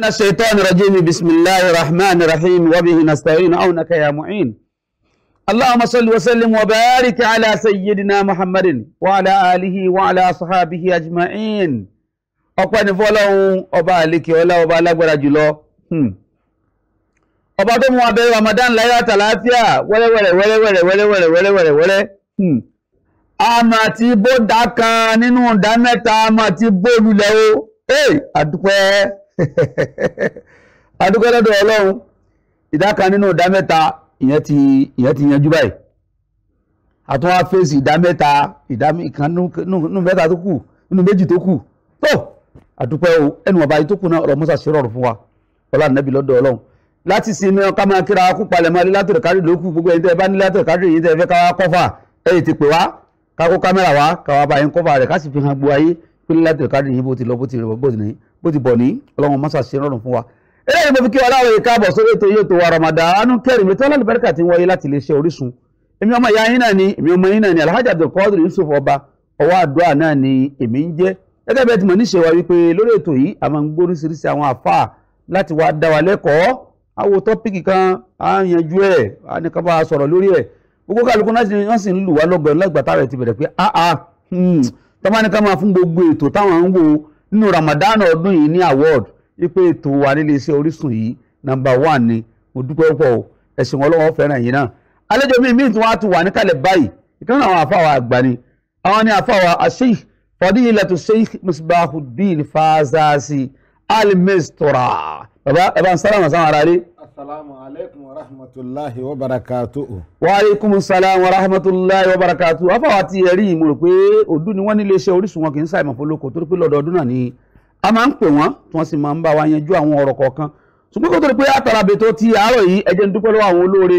الشيطان الرجيم بسم الله الرحمن الرحيم وبه نستعين عونك يا معين اللهم صل وسلم وبارك على سيدنا محمد وعلى آله وعلى صحابه أجمعين ọpẹ́ ni fọ́lọ́run ọba àlekè ọlá ọba alágbára jùlọ ọba tó mú wa bẹ̀rẹ̀ Ramadan láyọ̀ àtàlàáfíà wẹ́rẹ́wẹ́rẹ́ àmà tí bó dá kan nínú ìdá mẹ́ta àmà tí bó lulẹ̀ o àdúpẹ́ lọ́dọ̀ Ọlọ́run ìdá kan nínú ìdá mẹ́ta ìyẹn ti yanjú báyìí àtúnwá fèsì ìdá mẹ́ta ìkan nínú mẹ́ta tó kù nínú méjì tó kù tó àdúpẹ́ o ẹnu ọba yìí tó kù náà ọ̀rọ̀ mọ́sà ṣe rọrùn fún wa ọlá nàbí lọ́dọ̀ Ọlọ́run láti sinmi ọkà máa kíra kú palẹ̀ máa látòrò kárí lókù gbogbo ẹni tẹ́ bá ní látòrò kárí yìí tẹ́ fẹ́ káwá kọ́fà ẹ̀yìn ti pè wá kákó kámẹ́rà wá káwá bá yín kọ́fà rẹ̀ ká sì fi hàn gbogbo ayé pé látòrò kárí yìí bó ti lọ bó ti bọ̀ ní Ọlọ́run mọ́sà ṣe rọrùn fún wa. eléyìí mo fi kí wa láwọn èèkà àbọ̀ sórí ètò yóò tó wa Ramadan Kareem ètò alálùbáríkà tí ń wáyé láti iléeṣẹ́ Orísun èmi ọmọ ìyá yín náà ni èmi ọmọ yín náà ni Alhaji Abdulkadir Yusuf ọba ọwọ́ Adua náà ni èmi ń jẹ́ gẹ́gẹ́ bẹ́ẹ̀ tí mo ní ṣe wá wípé lórí ètò yìí a máa ń gbóríṣiríṣi àwọn àfáà láti wá dá wa lẹ́kọ̀ọ́ àwo tọ́pìkì kan á yanjú ẹ̀ á ní ká bá a sọ̀rọ̀ lórí ẹ̀ gbogbo kálukú náà wọ́n sì ń lù wá lọ́gbẹ̀ẹ́ lọ́gbàtà rẹ̀ ti bẹ̀rẹ̀ pé tọ́mọ́ ní ká máa fún gbogbo ètò táwọn ń wo nínú Ramadan ọdún yìí ní award wípé ètò wa nílé iṣẹ́ Orísun yìí #1 ni mo dúpẹ́ púpọ̀ o ẹ̀sìn wọn lọ́wọ́ fẹ́ràn yìí náà àlejò mi tí wọ́n á tún wà níkàlẹ̀ báyìí ìkànnì àwọn àfáwà àgbà ni àwọn ní àfáwà Sheikh Fadilatu Sheikh Misbahuddin Fazasi Al-Mistura bàbá ẹ bá ń sálámà sáwọn ará rí. Assalamu alaikum wa rahmatullahi wa barakatuhu. Wa alaikum salam wa rahmatullahi wa barakatuhu. àfáwà ti ẹ̀rí mo rò pé òdú ni wọ́n nílé iṣẹ́ Orísun wọn kì í ṣàìmọ̀ fọlọ́kọ̀ torí pé lọ́dọọdún náà ni a máa ń pè wọ́n tí wọ́n sì máa ń bá wa yanjú àwọn ọ̀rọ̀ kọ̀ọ̀kan ṣùgbọ́n kó tó di pé àtàràbẹ̀ tó ti àárọ̀ yìí ẹ jẹ́ n dúpẹ́ lọ́wọ́ àwọn olóore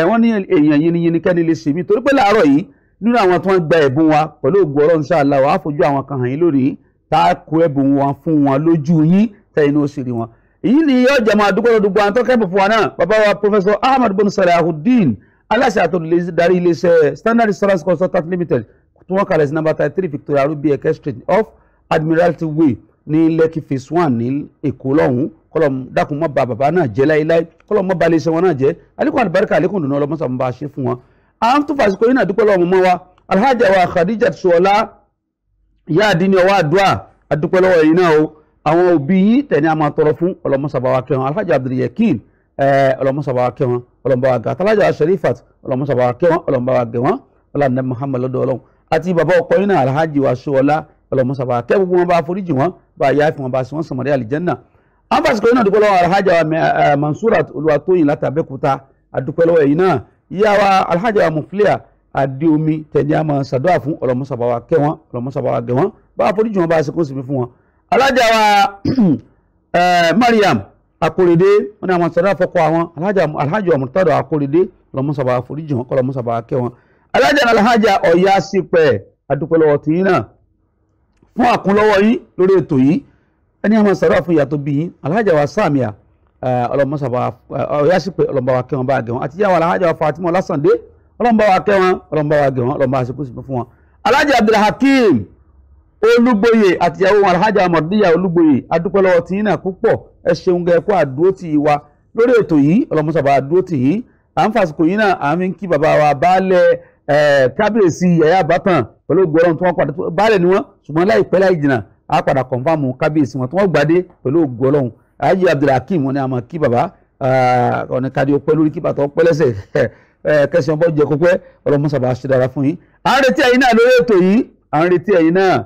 wọ́n ní èèyàn yìnyín kẹ́ni lè ṣe mí torí pé láàárọ̀ yìí nínú àwọn tí wọ́n gba ẹ̀bùn wa pẹ̀lú ògùn Ọlọ́run inshallah wàá fojú àwọn kan hàn yín lónìí tá a kó ẹ̀bùn wọn fún wọn lójú yín tẹ̀yìn ní oṣù rí wọn. èyí ni yóò jẹ́ máa dúpẹ́ lọ́dún gbọ́n tó kẹ́bùn fún wa náà bàbá wa Professor Ahmad bin Salahuddin aláṣẹ àtòlùdarí iléeṣẹ́ Standard Insurance Consultant Limited tí wọ́n kalẹ̀ sí number 33 Victoria Rubi Eke Street off Admiralty Way ní Lekki phase 1 ní Èkó lọ́hùn kọlọm dákun mọ́ ba bàbá náà jẹ́ láíláí kọlọm mọ́ ba iléeṣẹ́ wọn náà jẹ́ alékún àdìbáríkà alékún dùnú ọlọ́mọ́sà mọ́ bá a ṣe fún wọn. àwọn tó fàṣíkò yìí náà dúpẹ́ lọ́wọ́ mọ́ wa Alhaji wa Khadija Ṣọlá ìyá àdínní ọwọ́ Adua adúpẹ́ lọ́wọ́ yìí náà o àwọn òbí yìí tẹ̀ ní a máa tọrọ fún ọlọ́mọ́sà bá wa kẹ́ wọn Alhaji Abdulyakin ọlọ́mọ́sà bá wa kẹ́ wọn ọlọ́mọ́bá wa gà Alhaji Sharifat ọlọ́mọ́sà bá wa kẹ́ wọn ọlọ́mọ́bá wa gẹ̀ wọn ọlọ́mọ́bá Muhammad lọ́dọ̀ Ọlọ́run àti bàbá ọkọ yìí náà Alhaji wa Ṣọlá ọlọ́mọ́sà bá wa kẹ́ gbogbo wọn bá foríjì wọn bá a yá fún wọn bá a sì wọn sọmọdé àlìjẹ́nà àwọn fásitì yìí náà dúpẹ́ lọ́wọ́ Alhaji wa Mansurat Olúwatóyìn láti Abẹ́òkúta adúpẹ́ lọ́wọ́ yìí náà ìyá wa Alhaji wa Mufliya Adéomi tẹ̀lé àmọ́ sàdúrà fún ọlọ́mọ́sà bá wa kẹ́ wọn ọlọ́mọ́sà bá wa gẹ̀ wọn bá a foríjì wọn bá a sì kó sinmi fún wọn. Alhaji wa Mariam Akorede wọn ni àwọn sàdúrà fọ́kọ àwọn Alhaji wa Murtada Akorede ọlọ́mọ́sà bá wa foríjì wọn ọlọ́mọ́sà bá wa kẹ́ wọn. Alhaji Ọ̀yá Sípẹ̀ adúpẹ́ lọ́wọ́ tìyín náà fún àkúnlọ́wọ́ yín lórí ètò yìí ẹni àwọn sàdúrà fún ìyá tó bí yín Alhaji wa Sàmíà ọlọ́mọ́sàbà Ọ̀yá Sípẹ̀ ọlọ́mọba wa kẹ́ wọn bá a gẹ̀ wọn àti yàwó Alhaji wa Fatima Ọlásàndé ọlọ́mọba wa kẹ́ wọn ọlọ́mọba wa gẹ̀ wọn ọlọ́mọba àṣekú sí fún wọn. Alhaji Abdulhakeem Olúgbòye àti yàwó Alhaji Amadiya Olúgbòye adúpẹ́ lọ́wọ́ tí yín náà púpọ̀ ẹ ṣeun gẹ́ kó àdúró tì í wa lórí ètò yìí ọlọ́mọ́sàbà àdúró tì í à ń fàsìkò yín náà à ń kí bàbá wa baálẹ̀ kábíyèsí yàyà bàtàn pẹ̀lú ògbọ́rọ̀ tí wọ́n padà baálẹ̀ ni wọ́n ṣùgbọ́n láìpẹ́ láì jìnnà á padà kọ̀nfàmù kábíyèsí wọn tí wọ́n gbadé pẹ̀lú ògbọ́rọ̀ Alhaji Abdulhakeem wọn ni a máa kí bàbá ọ̀nà kadì ọpẹ́ lórí kí bàtà ọpẹ́ lẹ́sẹ̀ kẹsàn-án bọ́ jẹ kópẹ́ ọlọ́mọsàbà ṣe dára fún yín. à ń retí ẹ̀yin náà lórí ètò yìí à ń retí ẹ̀yin náà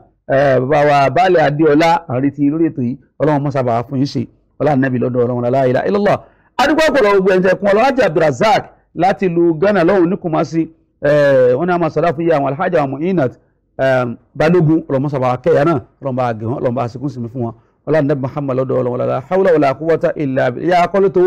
bàbá wa baálẹ̀ Adéọlá à ń retí lórí ètò yìí ọlọ́mọsàbà fún yín ṣe ọlá nàbì lọ́dọ̀ Ọlọ́run la ilaha illallah adúgbò ọ̀pọ̀lọ̀ gbogbo ẹ̀ńtẹ̀kùn Alhaji Abdulrazak láti ìlú Ghana lọ́hùn ní Kumasi wọn ni a máa sọ̀rọ̀ fún yíyá àwọn Alhaji wa Muinat Balógun ọlọ́mọsàbà kẹ́yà náà ọlọ́mọba àgẹ̀wọ̀n ọlọ́mọba àsìkún sinmi fún wọn ọlọ́run nàbì Muhammad lọ́dọ̀ Ọlọ́run la hawla wala quwwata illa billah ìyá akọ́lé tó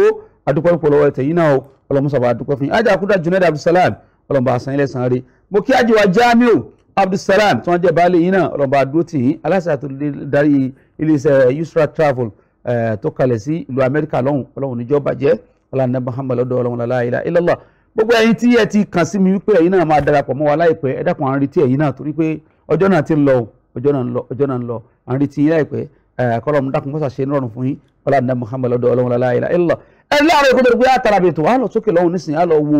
adúpẹ́ pọ̀lọ́wọ́ ẹ̀tẹ̀ yìí náà ọlọ́mọsàbà adúpẹ́ fún yín ajá kúdà Junaid Abdulsalam ọlọ́mọba àsàn ilẹ̀ sàn rí mo kí ajé wa Jamiu Abdulsalam tí wọ́n jẹ́ baálé yìí náà ọlọ́mọba adúró tì yín aláṣẹ àtòlùdarí iléeṣẹ́ Yusra Travel tó kalẹ̀ sí ìlú Amẹ́ríkà lọ́hùn ọlọ́run níjọ́ bàjẹ́ ọlọ́run nàbì Muhammad lọ́dọ̀ Ọlọ́run la ilaha illallah gbogbo ẹ̀yin tí ẹ ti kàn sí mi wípé ẹ̀yin náà máa darapọ̀ mọ́ wa láìpẹ́ ẹ dákun à ń retí ẹ̀yin náà torí pé ọjọ́ náà ti ń lọ ọjọ́ náà ń lọ à ń retí yín láìpẹ́ kọ́lọ́mù dákun kọ́sà ṣe nírọ̀rùn fún yín ọlá ní Muhammad lọ́dọ̀ ọlọ́run la ilaha illallah. ẹ láàárọ̀ ìkó bẹ̀rẹ̀ pé àtàrà bètò wà lọ sókè lọ́hùn nísìnyí á lọ wo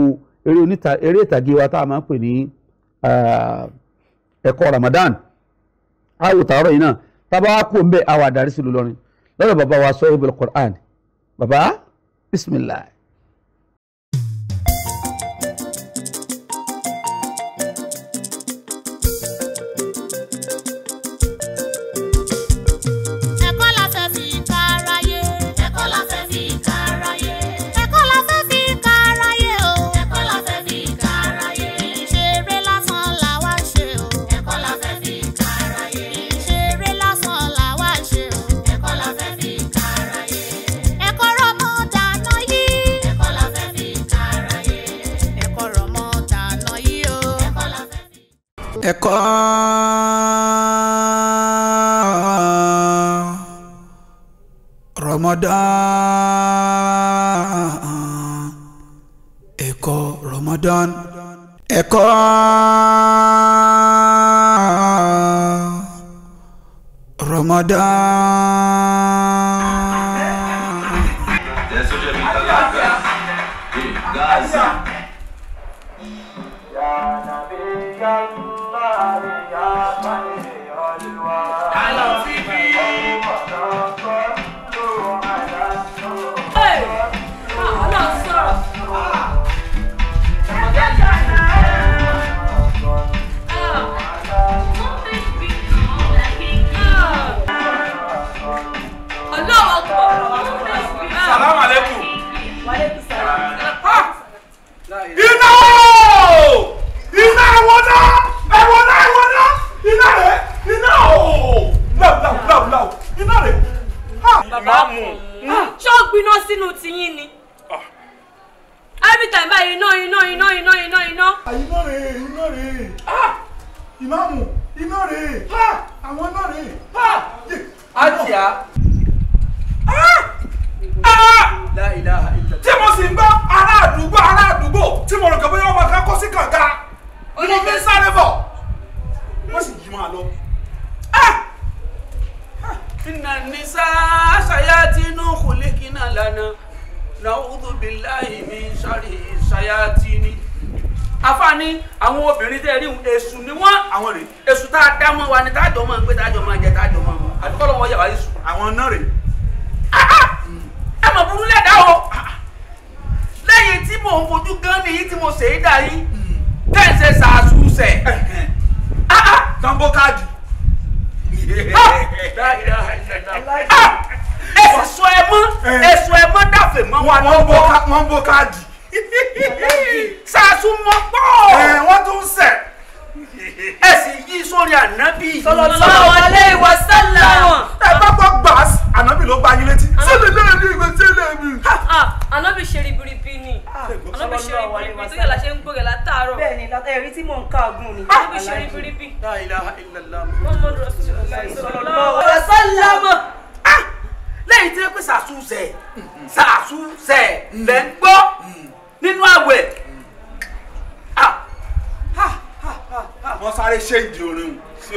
eré ìtàgé wa tá a máa ń pè ní ẹ̀kọ́ Ramadan á wò tààrọ̀ yìí náà tábà wá kó ń bẹ́ àwọn àdarí sí lọ́rin lọ́dọ̀ bàbá wa sọ ibùdó Qur'an bàbá bismillah. Ẹ̀kọ́ Ramadan, ẹ̀kọ́ Ramadan, ẹ̀kọ́ Ramadan. Every time I iná. Ìmáàmù, iná rèé. Àwọn náà rèé. Àjíà. La ilaha illallah. Tí mo sì ń gbọ́ ará àdúgbò tí mo rò kàn bóyá ọmọ kan kó sí kànga. Mo fi ń sáré bọ̀. Wọ́n sì yí máa lọ. Inna nisaa sayatinu khuliqna lana. Na'udhu billahi min sharri sayatini. Àfààní àwọn obìnrin tẹ́ rí èṣù ni wọ́n àwọn rẹ̀ èṣù tá a dá mọ́ wa ni tá a jọ máa ń gbé tá a jọ máa jẹ tá a jọ máa mú àdúgbò lọ́wọ́ yà wá èṣù Àwọn náà rèé. ẹ mọ̀ burú lẹ́dá o lẹ́yìn tí mò ń fojú gan nìyí tí mo ṣe é dà yín tẹ́ ẹ ṣe ṣàṣùṣẹ̀ Tambo káàdì. èso ẹ mọ́ dàfẹ́ mọ́ wa lọ́wọ́ Wọ́n bó káàdì. ṣàṣùmọ̀ pọ̀ Wọ́n tún ń sẹ̀. ẹ sì yí sórí ànábì Sallallahu alaihi wasallam. Ẹ bá gbọ́ gbàás, ànábì ló gbá yín létí. Sílẹ̀ náà ní ìgbẹ́ sílẹ̀ mi. Ànábì ṣe ribiribi ni. Ànábì ṣe ribiribi tó yẹ la ṣe ń gbóre látàárọ̀. Bẹ́ẹ̀ni látẹ̀rí tí mò ń ká ọgbọ́n ni. Ànábì ṣe ribiribi. La ilaha illallah. Muhammadu Rasulullah sallallahu alaihi wasallam. Lẹ́yìn tí ó pè ṣàṣùṣẹ̀ lẹ́ ń gbọ́ nínú àwẹ̀. Wọ́n sáré ṣéǹjì orin sí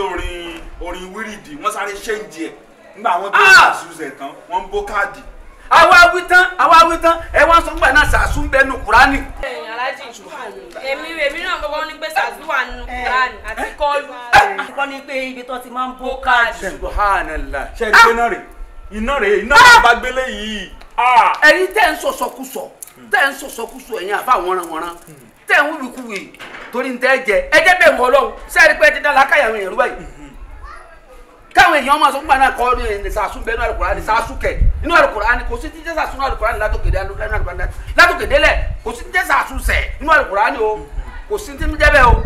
orin wíìrìdì. Wọ́n sáré ṣéǹjì ẹ̀. Nígbà wọ́n gbé ṣàṣùṣẹ̀ tán, wọ́n ń bó káàdì. àwa wí tán ẹ wá sọ gbà náà ṣàṣù ń bẹnu Kùránì. Aláàjì èmi náà gbọ́ ní pé ṣàṣù wà nínú Kùránì àti kọ́ọ̀lù. Kọ́ ni pé ibi tó ti máa ń bó káàdì. Subhanallah. Ṣé ẹ gbé náà rè? Iná bá gbélé yìí. Ẹ̀yin tẹ́ ń sọ̀sọ̀kùsọ̀ ẹ̀yin àfa wọ̀nranwọ̀nran tẹ́ ń wíwíkúwì torí ń tẹ́ jẹ ẹjẹ́ bẹ́ẹ̀ mọ́ Ọlọ́run sẹ́ẹ̀rí pé ẹ ti dá lákàyà àwọn èèyàn rú báyìí. Káwọn èèyàn máa sọ fún àná kọ́ ní ṣàṣù bẹ́ẹ̀ ní Al-Qur'ani ṣàṣù kẹ̀ nínú Al-Qur'ani kò sí jíjẹ́ ṣàṣù nínú Al-Qur'ani látòkèdè lẹ̀ kò sí jíjẹ́ ṣàṣù sẹ̀ nínú Al-Qur'ani o kò sí ti ń jẹ́ bẹ́ẹ̀ o.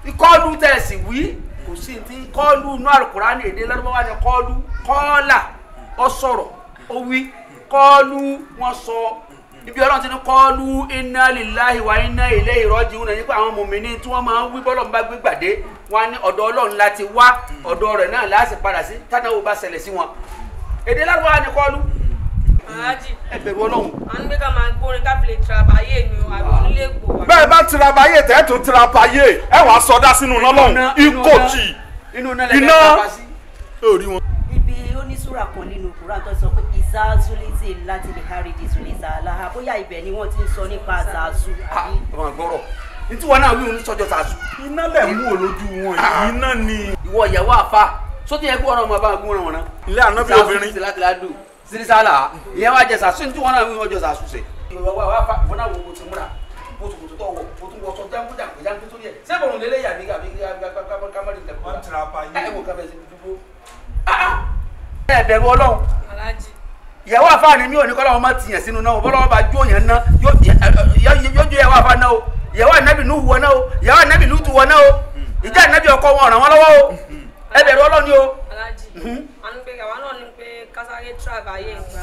Ìkọlù tẹ̀sí wí kò sí ti kọlù nínú Al-Qur'ani èdè Lárúbáwá ni kọlù kọ́ọ̀là ọ sọ̀rọ̀ ó wí kọlù wọn sọ ibi Ọlọ́run ti ní kọlù inna lillahi wa inna ilayhi raji'un nípa àwọn mùmínì tí wọ́n máa ń wí bọ́lọ̀ ń bá gbé gbàdé wọn ní ọ̀dọ̀ Ọlọ́run láti wá ọ̀dọ̀ rẹ̀ náà láti padà sí tánàwó bá ṣẹlẹ̀ sí wọn èdè Lárúbáwá ni kọlù. Aláàjì ẹ bẹ̀rù Ọlọ́run. à ń gbé ká máa gbórin ká fi lè tirabayé ni o àbí onílé gbò wá. Bẹ́ẹ̀ bá tirabayé tẹ́ tún tirabayé ẹ wàá sọdá sínú iná lọ́hùn. Ikọ̀tì iná. Orí wọn. súrà kan nínú Kùránì tó sọ pé ìzázúlízì láti lè kárí dìzúlízà aláha bóyá ibẹ̀ ni wọ́n ti ń sọ nípa zazu àbí. ọmọ gbọ́rọ̀ nítorí wọn náà wí òun sọjọ́ zazu. iná lẹ̀ mú olójú wọn yìí iná ni. ìwọ ìyàwó àfa sótì yẹ kí wọn náà máa bá wọn gún wọn náà. ilé ànábì obìnrin. zazu láti ládùn sírísàlà ìyẹn wàá jẹ zazu nítorí wọn náà wí wọn jọ zazu sẹ. ìwọ àfa ìwọ náà wo ti múra kótókótó tó wọ kótó wọ sọ jáńkó tó yẹ sẹ́bọ̀n lélẹ̀ yà mí kámẹ́rì tẹ̀ kó la ẹ̀ wò kámẹ́rì sí dúdú. ẹ bẹ̀rù Ọlọ́run ìyàwó àfáàní mi ò ní kọ́ lọ́wọ́ má tiyàn sínú náà bọ́lọ́wọ́ bá jó yẹn ná yóò jó ìyàwó àfáà náà o ìyàwó ànábì Nuhu wọ náà o ìyàwó ànábì Lutu wọ náà o ìjà ànábì ọkọ wọn ràn wọ́n lọ́wọ́ o ẹ bẹ̀rù Ọlọ́run ni o. àánú pé àwa náà ní pé kásáré travayé ìgbà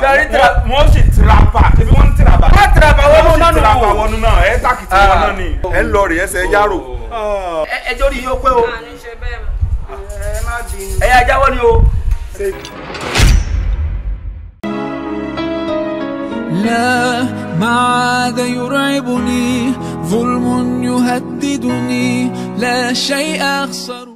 fẹ́rí wọ́n sì tirapa ebi wọ́n ń tirapa. wọ́n tirapa wọnú náà nù. tirapa wọnú náà ẹ tákìtì wọn náà ni. ẹ ń lọ rè ẹsẹ̀ yárò. ẹ jórí yóò pé o. àní ṣe bẹ́ẹ̀ mọ́. ẹ má bínú. ẹ yà jáwọ́ ni o. لا ما عاد يرعبني ظلم يهددني لا شيء أخسر.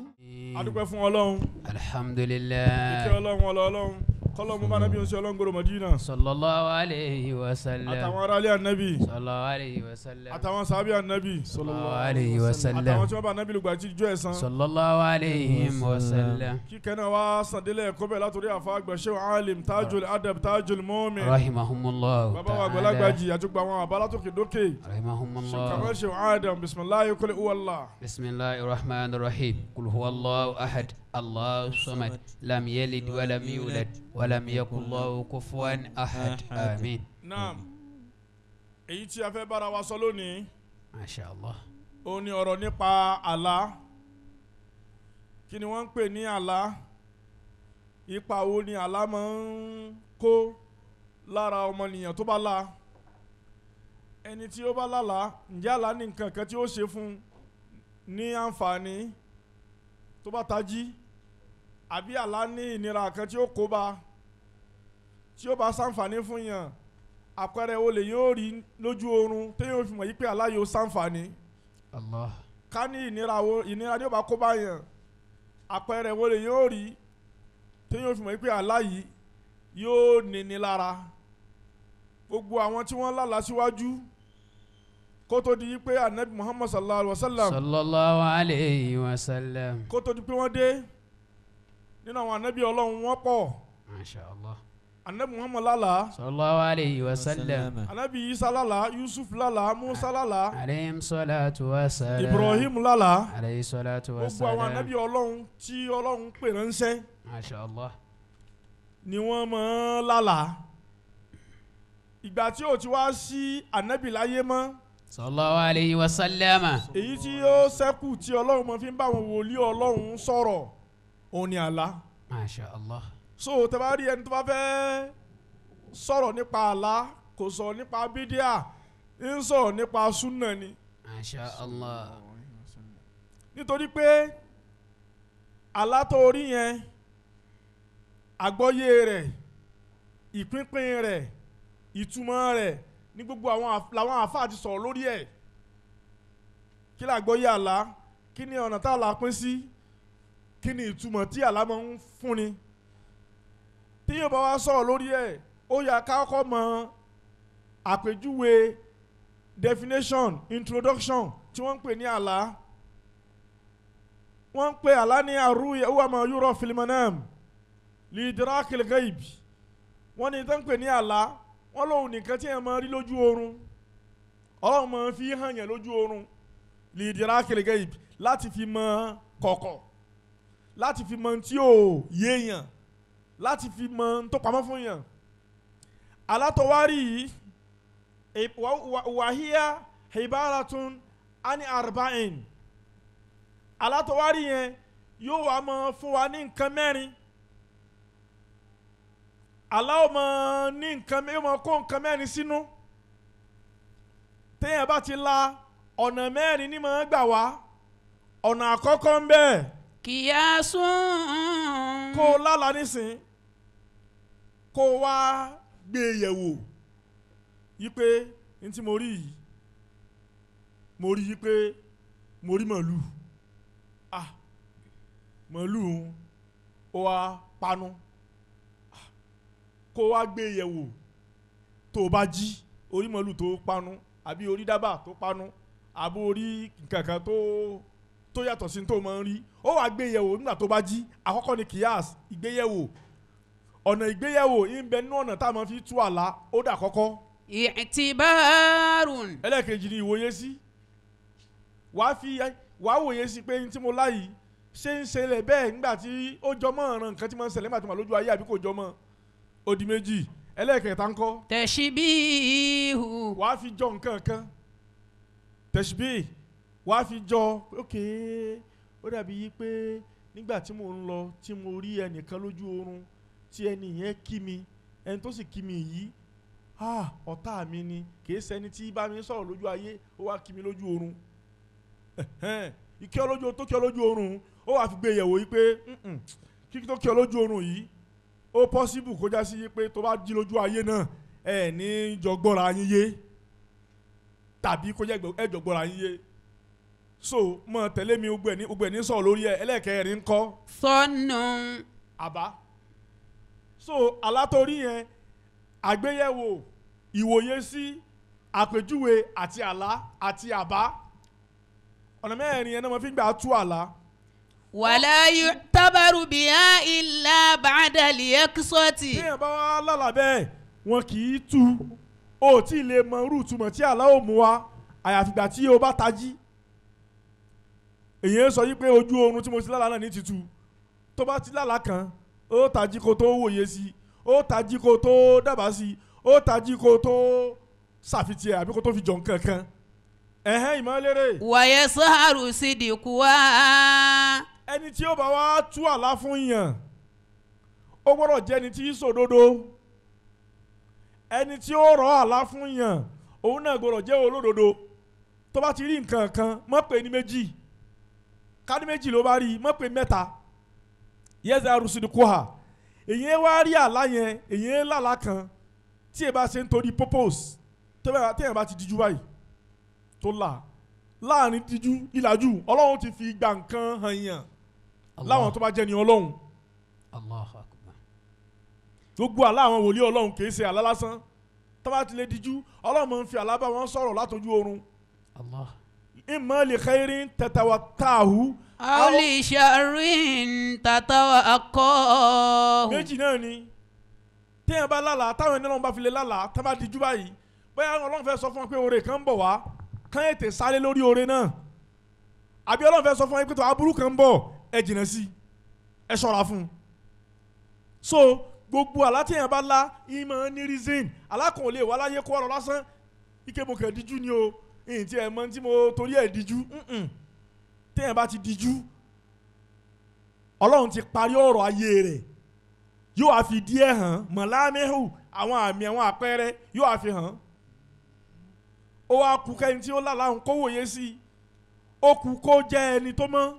adúpẹ́ fún Ọlọ́run. alhamdulillah. ìkẹ́ Ọlọ́run Ọlọ́run kọ́lọ́ mo bá nàbí oṣù Ọlọ́run gbòòrò Madina. sallallahu alayhi wa sallam. àtàwọn aráalé ànábì. sallallahu alayhi wa sallam. àtàwọn sàbí ànábì. sallallahu alayhi wa sallam. àtàwọn tí wọ́n bá ànábì lùgbà tí ijó ẹ̀san. sallallahu alayhi wa sallam. kíkẹ́ náà wá sàndélẹ̀ ẹ̀kọ́ bẹ́ẹ̀ látòrí àfa àgbà Sheikh alim tajul adab tajul mu'min. rahimahumullah. bàbá wa àgbàlagbàjì àtúgbà àwọn àbálátòkè dókè. rahimahumullah. kàmá Sheikh adam bisimilahi kul huwallah. bisimilahi rahman rahim kul huwallahu ahad. الله صمد لم يلد ولم يولد ولم يكن له كفوا أحد آمين. naam èyí tí a fẹ́ bára wa sọ lónìí. masha allah. ó ní ọ̀rọ̀ nípa àlá. kí ni wọ́n ń pè ní àlá? ipa wo ni àlá máa ń kó lára ọmọnìyàn tó bá lá? ẹni tí ó bá lálàá ǹjẹ́ àlá ní nǹkan kan tí ó ṣe fún ní àǹfààní tó bá tají? àbí àlá ní ìnira kan tí ó kó bá tí ó bá ṣàǹfààní fún yàn? àpẹẹrẹ wo lè yóò rí lójú oorun téèyàn fi mọ̀ yí pé àlá yóò ṣàǹfààní? Allah. ká ní ìnira ni ó bá kó bá yàn, àpẹẹrẹ wo lè yóò rí téèyàn fi mọ̀ yí pé àlá yìí yóò níni lára? gbogbo àwọn tí wọ́n lálàá síwájú kó tó di pé anabi Muhammad sallallahu alaihi wa sallam. sallallahu alaihi wa sallam. kó tó di pé wọ́n dé nínú àwọn anabi Ọlọ́run wọ́n pọ̀. masha allah. anabi Muhammad lálàá. sallallahu alaihi wa sallam. anabi Isa lálàá, Yusuf lálàá, Musa lálàá. alayhim salatu wa salam. Ibrahim lálàá. alayhi salatu wa gbogbo salam. àwọn anabi Ọlọ́run tí Ọlọ́run pè ránṣẹ́. masha allah. ni wọ́n máa lálàá. ìgbà tí ó ti wá sí anabi láyé mọ́. sallallahu alayhi wa sallam. èyí tí ó ṣẹ́kù tí Ọlọ́run máa fi ń bá àwọn wòlíì Ọlọ́run sọ̀rọ̀ òun ni àlá. masha allah. so tẹ́ bá rí ẹni tó bá fẹ́ sọ̀rọ̀ nípa àlá kò sọ̀rọ̀ nípa bídíà ń sọ̀rọ̀ nípa súnà ni. masha allah. nítorí pé àlá tó rí yẹn àgbọ́yé rẹ̀ ìpínpín rẹ̀ ìtumọ̀ rẹ̀ ní gbogbo làwọn àfáà ti sọ̀rọ̀ lórí ẹ̀. kí làgbọ́yé àlá? kí ni ọ̀nà tá àlá pín sí? kí ni ìtumọ̀ tí àlá máa ń fúnni? tí yóò bá wá sọ̀rọ̀ lórí ẹ̀ ó yá ká kọ́kọ́ mọ àpèjúwe definition introduction tí wọ́n ń pè ní àlá. wọ́n ń pè àlá ní àrúyà huwa ma yura fil manam li idrakil ghaib. wọ́n ní tó ń pè ní àlá wọ́n lóhun nìkan tí yẹn máa rí lójú oorun. Ọlọ́run máa fi hàn yẹn lójú oorun li idrakil ghaib láti fi mọ kọ̀kọ̀, láti fi mọ tí ò yéèyàn, láti fi mọ tó pamọ́ fún yàn. alátọ̀wárí yìí wàhíyá ibaratun ani arba'in. alátọ̀wárí yẹn yóò wá mọ fún wa ní nǹkan mẹ́rin. aláwọ̀ mọ ní nǹkan mẹ́rin, yóò mọ kó nǹkan mẹ́rin sínú. téèyàn bá ti la ọ̀nà mẹ́rin ní máa gbà wá. ọ̀nà àkọ́kọ́ ń bẹ kíyàsún. kó o lálàá nísìn kó o wá gbé e yẹ̀wò yí pé n tí mo rí yìí mo rí yí pé mo rí màálù. màálù ó wá panu kó wá gbé yẹ̀wò tó bá jí orí màálù tó panu àbí orí dábà tó panu àbí orí nǹkankan tó yàtọ̀ sí tó máa ń rí ó wá gbé yẹ̀wò nígbà tó bá jí àkọ́kọ́ ni kíyàs ìgbéyẹ̀wò ọ̀nà ìgbéyẹ̀wò ń bẹ nínú ọ̀nà tá a máa fi tú àlá ó dà kọ́kọ́. I'tibarun. ẹlẹ́ẹ̀kejì ni ìwòye sí wàá wòye sí pé tí mo láyìí ṣé ń ṣẹlẹ̀ bẹ́ẹ̀ nígbà tí ó jọmọ́ ọ̀ràn nǹkan tí máa ń ṣẹlẹ̀ nígbà tí mo lójú ayé àbí kò jọmọ́ ó di méjì ẹlẹ́ẹ̀kẹta ńkọ́. Tashbihu. wàá fi jọ nǹkan kan tashbih wàá fi jọ ok ó dàbí yí pé nígbà tí mo ń lọ tí mo rí ẹnìkan lójú oorun tí ẹni yẹn kí mi ẹni tó sì kí mi yìí ọ̀tá mi ni kìí ṣẹni tí bá mi sọ̀rọ̀ lójú ayé ó wá kí mi lójú oorun ìkí ọ lójú tó kí ọ lójú oorun ó wá fi gbé yẹ̀wò yìí pé kíkí tó kí ọ lójú oorun yìí ó pọ́síbù kó já sí yí pé tó bá jí lójú ayé náà ẹ ní jọ gbọ́ra yín yé tàbí kó jẹ́ ẹ jọ gbọ́ra yín yé so mọ tẹ̀lé mi gbogbo ẹ̀ ní sọ̀rọ̀ lórí ẹ ẹlẹ́ẹ̀kẹrin ńkọ́. Sọ́nù. àbá so alátorí yẹn àgbéyẹ̀wò ìwòye sí àpèjúwe àti àlá àti àbá ọ̀nà mẹ́rin yẹn náà mo fi gbà tú àlá. Wala yu'tabaru biha illa ba'da al-yaqsati. bí yẹn bá wá lálàá bẹ́ẹ̀ wọn kì í tú o tí ì lè mọ irú ìtumọ̀ tí àlá ò mú wa àyàfi ìgbà tí o bá tají. èyí ń sọ yí pé ojú oorun tí mo ti lálàá náà ní títú tó bá ti lálàá kan ó tají kó tó wòye sí ó tají kó tó dábàá sí ó tají kó tó ṣàfitì àbí kó tó fi jọ nǹkan kan ìmọ̀lérè. Wa yasaharu sidikuwa. ẹni tí ó bá wá tú àlá fún yàn ó gbọ́dọ̀ jẹ́ ẹni tí í sòdodo ẹni tí ó rọ̀ àlá fún yàn òun náà gbọ́dọ̀ jẹ́ olódodo tó bá ti rí nǹkan kan má pè ní méjì ká ní méjì ló bá rí má pè mẹ́ta yasaharu sidikuwa èyí wá rí àlá yẹn èyí lálá kan tí ẹ bá ṣe ń torí purpose téèyàn bá ti díjú báyìí tó là láàrin díjú ìlàjú ọlọ́run ti fi gbà nǹkan hàn yàn láwọn tó bá jẹ́ ni ọlọ́run. Allahu Akbar. gbogbo àlá àwọn wòlíì ọlọ́run kì í ṣe àlá lásán tó bá ti lè díjú ọlọ́run máa ń fi àlá bá wọn sọ̀rọ̀ látọjú oorun. imma li khairin tatawaqqahu aw li sharrin tatawaqqahu. méjì náà ni téèyàn bá lálàá táwọn ẹni ọlọ́run bá fi lè lálàá tó bá díjú báyìí bóyá ọlọ́run fẹ́ sọ fún wọn pé oore kan ń bọ̀ wá kán ètè sáré lórí oore náà àbí ọlọ́run fẹ́ sọ fún wọn pé tó aburú kan ń bọ̀ ẹ jìnnà sí ẹ ṣọ́ra fún un. so gbogbo àlá téèyàn bá lá ìmọ̀ ní reason alákùn ò lè wá láyé kó ọ̀rọ̀ lásán ike mo kàn díjú ni o ìyìn tí ẹ mọ tí mo torí ẹ̀ díjú téèyàn bá ti díjú ọlọ́run ti parí ọ̀rọ̀ ayé rẹ̀ yóò wá fi díẹ̀ hàn mọ̀lámẹ́hù àwọn àmì àwọn àpẹẹrẹ yóò wá fi hàn ó wá kú kẹ́ni tí ó lálàá kó wòye sí i ó kú kó jẹ́ ẹni tó mọ́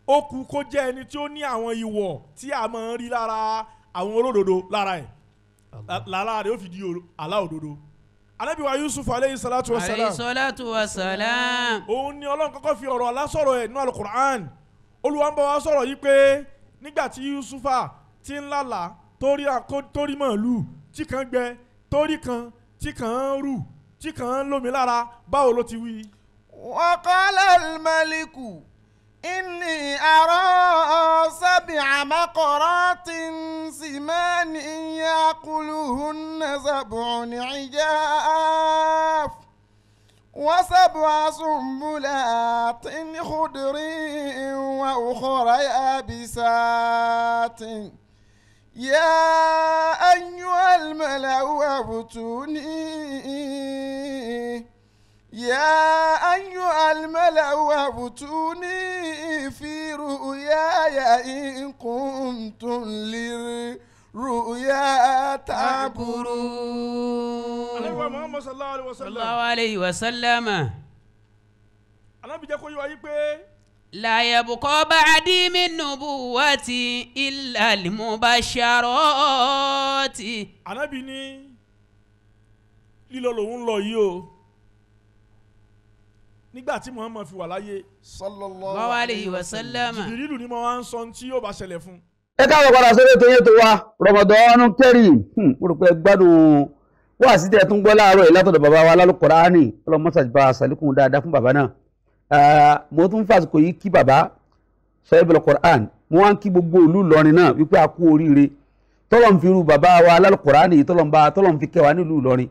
ó kú kó jẹ́ ẹni tí ó ní àwọn ìwọ̀ tí a máa ń rí lára àwọn olódodo lára ẹ̀ lára rẹ̀ ó fi di àlá òdodo. Ànábì wa Yusuf aleyhi salatu wa salam. Aleyhi salatu wa salam. òun ni ọlọ́run kọ́kọ́ fi ọ̀rọ̀ àlá sọ̀rọ̀ ẹ̀ nínú alukur'an Olúwa ń bá wa sọ̀rọ̀ yìí pé nígbà tí Yusufa ti ń lálàá torí màálù tí kan gbẹ torí kan tí kan rù tí kan lómi lára báwo ló ti wí. wa qala al-maliku inni ara sab'a maqaratin simanin yaquluhunna sab'un ijaf wa sab'a sumbulatin khudrin wa ukhra yabisatin يا أيها الملأ أفتوني في رؤياي إن كنتم للرؤيا تعبرون. Ànábì Muhammad sallallahu alayhi wa sallam. Ànábì jẹ́ kó yé wa yí pé لا يبقى بعدي من نبوتي إلا المبشرات. Ànábì ní lílọ lòun lọ yìí o nígbà tí Muhammad fi wà láyé sallallahu alayhi wa sallam. Jìbìrìlù ni mo wá ń sọ tí yóò bá ṣẹlẹ̀ fún ẹ káàbọ̀ padà sórí ètò yẹn tó wa Ramadan Kareem mo rò pé gbádùn wá sí tẹ̀ tún gbọ́ láàárọ̀ yìí látọ̀dọ̀ bàbá wa lálùkùránì ọlọ́mọ́sàgbà sàlékún dáadáa fún bàbá náà mo tún fàsìkò yìí kí bàbá sahibul Qur'an mo wá ń kí gbogbo ìlú Ìlọrin náà wípé a kú oríire tọ́lọ́n fi ru bàbá wa lálùkùránì tọ́lọ́n fi kẹwàá nílùú Ìlọrin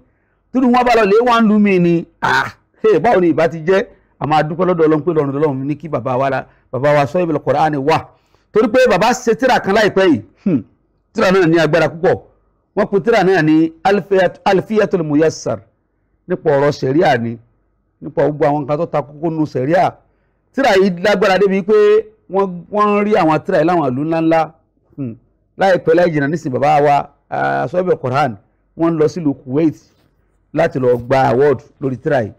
tínú wọn bá lọ lé wọn lú mi ni báwo ni ìbá ti jẹ́ àmọ́ adúpẹ́ lọ́dọ̀ Ọlọ́run pé lọ́run lọ́run ní kí bàbá wa sahibul Qur'an wà torí pé bàbá ṣe tíra kan láìpẹ́ yìí tíra náà ní agbára púpọ̀ wọ́n pe tíra náà ní alfiyatul muyassar nípa ọ̀rọ̀ sẹ̀ríà ni nípa gbogbo àwọn nǹkan tó ta kókó nu sẹ̀ríà tíra yìí lágbára débi pé wọ́n rí àwọn tíra yìí láwọn ìlú ńláńlá láìpẹ́ láì jìnnà nísìnyí bàbá wa sahibul Qur'an wọ́n lọ sílùú Kuwait láti lọ gba award lórí tíra yìí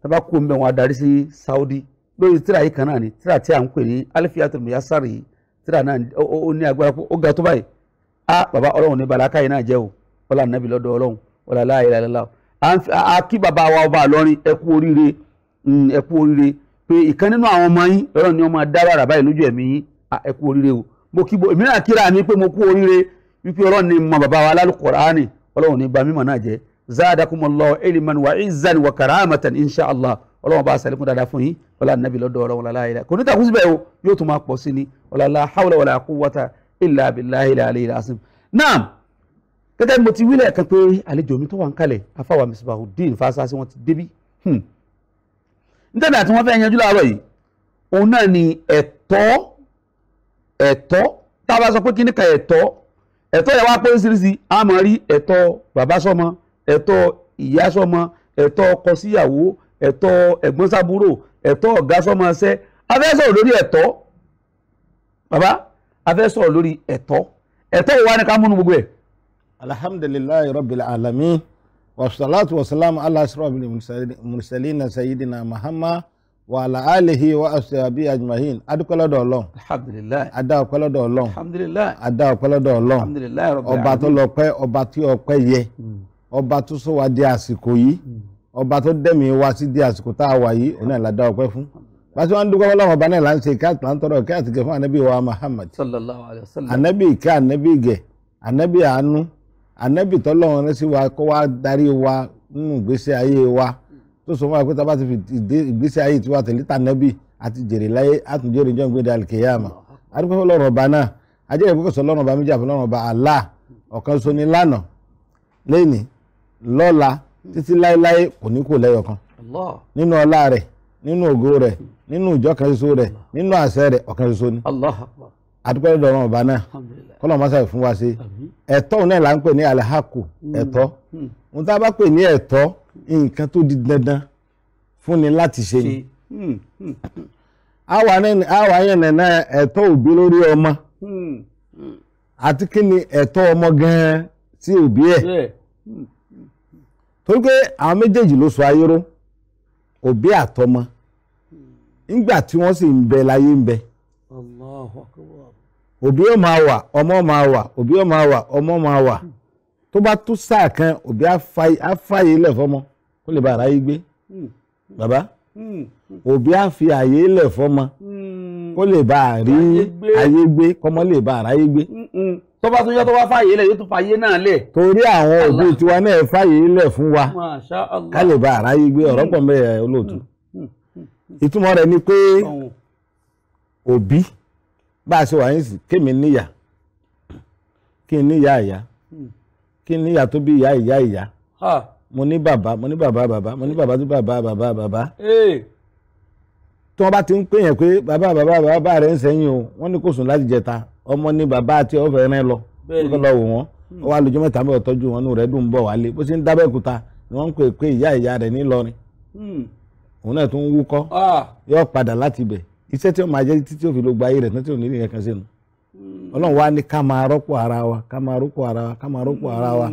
tábà kú omi wọn adarí sí Saudi lórí tíra yìí kan náà ni tíra tí a ń pè ní alfiyatul muyassar yìí tíra náà ó ní agbára ó ga tó báyìí bàbá Ọlọ́run ní balaka yìí náà jẹ́ o wọ́lá nàbí lọ́dọ̀ Ọlọ́run wọ́lá la ilaha illallah kí bàbá wa ọba Ìlọrin ẹ kú oríire pé ìkan nínú àwọn ọmọ yín Ọlọ́run ni wọ́n máa dábàá rà báyìí lójú ẹ̀mí yín ẹ kú oríire o mo kí èmi náà kíra mi pé mo kú oríire wípé Ọlọ́run ni mọ bàbá wa lálùkùránì Ọlọ́run ní ba mímọ̀ náà jẹ́ zadakumullahu ilman wa izzan wa karamatan insha Allah Ọlọ́run bá sàlékún dáadáa fún yín wọ́lá nàbí lọ́dọ̀ Ọlọ́run wọ́lá la ilaha kò ní takú síbẹ̀ o yóò tún máa pọ̀ sí ni wọ́lá la hawla wala quwwata illa billahi al-aliyyil azim. Naam gẹ́gẹ́ bí mo ti wílẹ̀ kan pé àlejò mi tó wà ń kalẹ̀ afáwà Misbahuddin Fásásí wọn ti débí nítorí àti wọ́n fẹ́ yanjú láàárọ̀ yìí òun náà ni ẹ̀tọ́ tá a bá sọ pé kí ní ka ẹ̀tọ́ yẹn wá pé oríṣiríṣi a máa rí ẹ̀tọ́ bàbá sọ́mọ ẹ̀tọ́ ìyá sọ́mọ ẹ̀tọ́ ọkọ síyàwó ẹ̀tọ́ ẹ̀gbọ́n sábúrò ẹ̀tọ́ ọ̀gá sọ́mọ ṣẹ́ a fẹ́ sọ̀rọ̀ lórí ẹ̀tọ́ bàbá a fẹ́ sọ̀rọ̀ lórí ẹ̀tọ́ ìwà ni ká múnú gbogbo ẹ̀. alhamdulillahi rabbil alamin wassalatu wassalamu ala ashrafil mursalin sayyidina Muhammad wa ala alihi wa ashabihi ajma'in adúpẹ́ lọ́dọ̀ Ọlọ́run alhamdulillah adúpẹ́ lọ́dọ̀ Ọlọ́run alhamdulillah adúpẹ́ lọ́dọ̀ Ọlọ́run alhamdulillah ọba tó lọ́pẹ́ ọba tí ọpẹ́ yẹ ọba tó sọ wá di àsìkò yìí ọba tó dẹ̀mí wá sí di àsìkò tá a wà yìí òun náà la dá ọpẹ́ fún bàtí wọn dúpẹ́ Ọlọ́run ọba náà là ń ṣe kí àtúntàn tọrọ kí àtìkẹ́ fún anabi wa Muhammad sallallahu alayhi wa sallam anabi ìkẹ́ anabi ìgẹ̀ anabi àánú anabi tọ́lọ́run rẹ̀ sí wa kó wá darí wa nínú ìgbésí ayé wa tó sọ fún wa pé tá a bá ti fi ìgbésí ayé tiwa tẹ̀lé tà anabi àti jèrè láyé àtúnjẹ́ ìrìnjọ́ ìgbé dàlù kìyàmà adúpẹ́ Ọlọ́run ọba náà ajẹ́rìí pé kò sọ Ọlọ́run ọba méjì àfọ Ọlọ́run ọba Allah ọ̀kan ṣoṣo ni lánàá lẹ́ni lọ́la títí láéláé kò ní kò lẹ́yọ̀ kan nínú ọlá rẹ̀ nínú ògo rẹ̀ nínú ìjọ kan ṣoṣo rẹ̀ nínú àṣẹ rẹ̀ ọ̀kan ṣoṣo ni adúpẹ́ lọ́dọ̀ Ọlọ́run ọba náà kọ́lọ̀ mọ́sá fún wa ṣe ẹ̀tọ́ náà là ń pè ní alhaku ẹ̀tọ́ ohun tá a bá pè ní ẹ̀tọ́ nǹkan tó di dandan fún ni láti ṣe ni àwa yẹn nana ẹ̀tọ́ òbí lórí ọmọ àti kí ni ẹ̀tọ́ ọmọ gan-an sí òbí ẹ̀ torí pé àwọn méjèèjì ló sọ ayé ró òbí àtọmọ nígbà tí wọ́n sì ń bẹ láyé ń bẹ òbí ó máa wà ọmọ máa wà òbí ó máa wà ọmọ máa wà tó bá tó sáà kan òbí á fàyè lẹ̀ fọmọ kó lè bá aráyé gbé bàbá òbí á fi àyè lẹ̀ fọmọ kó lè bá àrí ayé gbé kọ́mọ lè bá aráyé gbé. tó bá tún yọ tó bá fàyè lẹ̀ yóò tún fàyè náà lẹ̀. torí àwọn òbí tiwa náà fàyè lẹ̀ fún wa ká lè bá aráyé gbé ọ̀rọ̀ pọ̀ mẹ́ẹ̀ olóòtú. ìtumọ̀ rẹ̀ ni pé òbí bá a ṣe wà yín sí kémi níyà kí n níyà ìyá kí n níyà tó bí ìyá ìyá ìyá mo ní bàbá mo ní bàbá bàbá mo ní bàbá tó bàbá bàbá tí wọ́n bá ti ń pè yẹn pé bàbá rẹ̀ ń sẹ́yìn o wọ́n ní kò sùn láti jẹta ọmọ ní bàbá àti ọ̀fẹ́ rẹ̀ lọ kó lọ wò wọ́n ó wá lójú mẹ́ta mẹ́ta tọ́jú wọn nù rẹ̀ dùn bọ̀ wálé bó ṣe ń dábẹ́kúta ni wọ́n ń pè pé ìyá ìyá rẹ̀ nílọrin òun náà tún ń wúkọ́ yóò padà láti bẹ̀ iṣẹ́ tí ó máa jẹ́ títí ó fi ló gba ayé rẹ̀ tán tí ò ní ìrìn kan sínú Ọlọ́run wá ní ká máa rọ́pò ara wa ká máa rọ́pò ara wa ká máa rọ́pò ara wa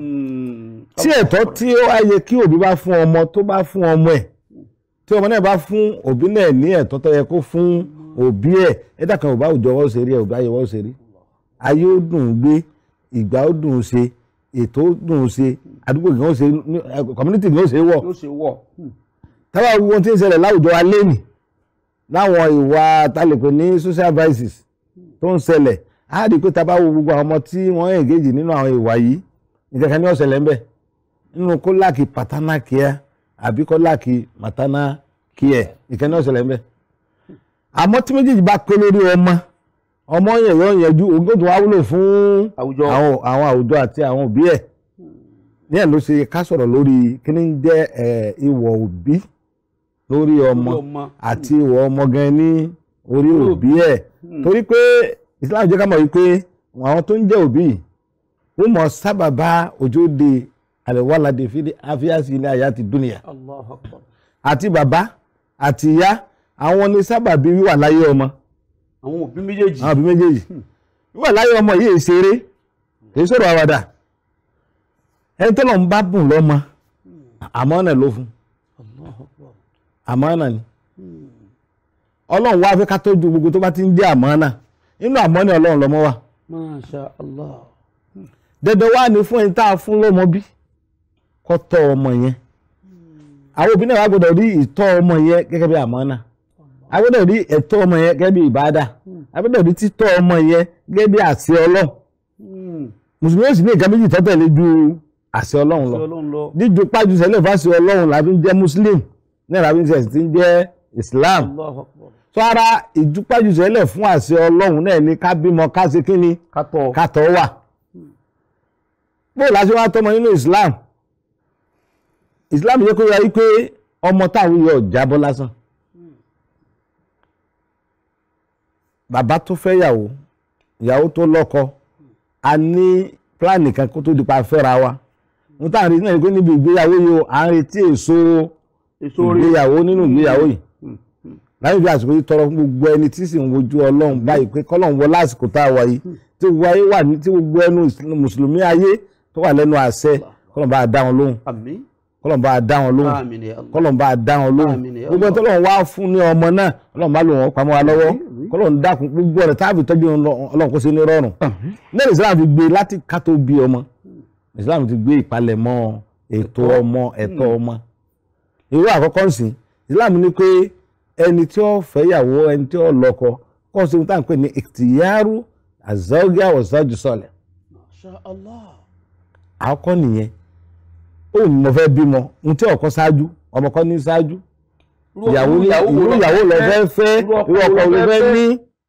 tí ẹ̀tọ́ tí ó wá yẹ kí òbí bá fún ọmọ tó bá fún ọmọ ẹ̀ tí ọmọ náà bá fún òbí náà ní ẹ̀tọ́ tó yẹ kó fún òbí ẹ̀ ẹ̀dá kan òbá òjò wọ́n ṣe rí ẹ̀ òbí ayé wọ́n ṣe rí ayé ó dùn gbé ìgbà ó dùn ṣe ètò ó dùn ṣe àdúgbò kí wọ́n ṣe community kí wọ́n ṣe wọ̀ tábà wọn ti ń ṣẹlẹ̀ láwùjọ alẹ́ nì láwọn ìwà tálẹ̀pẹ̀ ní social vices tó ń ṣẹlẹ̀ á rí i pé tá bá wo gbogbo àwọn ọmọ tí wọ́n engage nínú àwọn ìwà yìí nǹkan kan ní ọ̀sẹ̀ lẹ́ńbẹ̀ nínú kó láàkì paternal care àbí kó láàkì maternal care nǹkan ní ọ̀sẹ̀ lẹ́ńbẹ̀ àmọ́ tí méjèèjì bá pé lórí ọmọ yẹn yọ yẹjú ogójì wa wúlò fún àwọn àwùjọ àti àwọn òbí ẹ̀ ní ẹ̀ ló ṣe ká sọ̀rọ̀ lórí kí ni jẹ́ ìwọ̀ òbí lórí ọmọ àti ìwọ̀ ọmọ gan ní orí òbí ẹ̀ torí pé Islam jẹ́ ká mọ̀ wípé àwọn tó ń jẹ́ òbí wọ́n mọ̀ sábàbá òjòde àlẹ́wàládé fídí àfíàsí ní àyà ti dúnìyà àti bàbá àti ìyá àwọn ní sábàbí wíwà láyé ọmọ àwọn òbí méjèèjì wíwà láyé ọmọ yìí ṣeré kì í sọ̀rọ̀ àwàdà ẹni tó lọ ń bá bùn lọ́mọ àmánà ló fún àmánà ni Ọlọ́run wá fẹ́ ká tọ́jú gbogbo tó bá ti ń jẹ́ àmánà inú àmánà Ọlọ́run lọ́mọ wà. Masha Allah. Dandan wá ní fún ẹni tá a fún lọ́mọ bí kó tọ́ ọmọ yẹn àwọn òbí náà wá gbọ́dọ̀ rí ìtọ́ ọmọ yẹn gẹ́gẹ́ bí àmánà a gbọ́dọ̀ rí ẹ̀tọ́ ọmọ yẹn gẹ́gẹ́ bí ìbádà a gbọ́dọ̀ rí títọ́ ọmọ yẹn gẹ́gẹ́ bí àṣẹ Ọlọ́run mùsùlùmí ó sì ní nǹkan méjì tó tẹ̀lé ju àṣẹ Ọlọ́run lọ jíju pájú sẹ́lẹ̀ fáṣẹ Ọlọ́run làbí ń jẹ́ muslim náà làbí ń jẹ́ Islam tó ara ìjúpájú sẹ́lẹ̀ fún àṣẹ Ọlọ́run náà ní ká bímọ ká ṣe kí ni kátọ̀ wà bóò láti wá tọmọ nínú Islam yẹ kó yọ wípé ọmọ táwọn yọ jábọ́ lásán bàbá tó fẹ́ ìyàwó tó lọ́kọ a ní pláàni kan kó tó di pa fẹ́ra wa mo tá à ń retí náà ni pé níbi ìgbéyàwó yìí à ń retí èso ìgbéyàwó nínú ìgbéyàwó yìí láyé bí àsìkò yìí tọrọ fún gbogbo ẹni tí sì ń wojú Ọlọ́run báyìí pé kọ́lọ́run wọ lásìkò tá a wà yìí tí gbogbo ayé wà ní tí gbogbo ẹnu mùsùlùmí ayé tó wà lẹ́nu àṣẹ kọ́lọ́run bá a dá wọn lóhùn kọ́lọ́run bá a dá wọn lóhùn kọ́lọ́run bá a dá wọn lóhùn gbogbo ẹni tọ́lọ́run wá fún ní ọmọ náà Ọlọ́run bá lò wọ́n pamọ́ wa lọ́wọ́ kọ́lọ́run dákun gbogbo ọ̀rẹ́ táàbì tọ́jú Ọlọ́run kó ṣe ní rọrùn lẹ́yìn Islam fi gbé láti ká tó bí ọmọ Islam ti gbé ìpalẹ̀mọ́ ètò ọmọ ẹ̀tọ́ ọmọ irú àkọ́kọ́ ń sìn Islam ní pé ẹni tí ó fẹ́yàwó ẹni tí ó lọ́kọ kọ́ sí ohun tá à ń pè ní ìtìyàrú àzọ́gíà ọ̀sájú sọ̀lẹ̀. àkọ́kọ́ nìyẹn ó ní mo fẹ́ bímọ ohun tí ọkọ ṣáájú ọmọ kan ní ṣáájú ìyàwó lọ fẹ́ fẹ́ irú ọkọ ló fẹ́ ní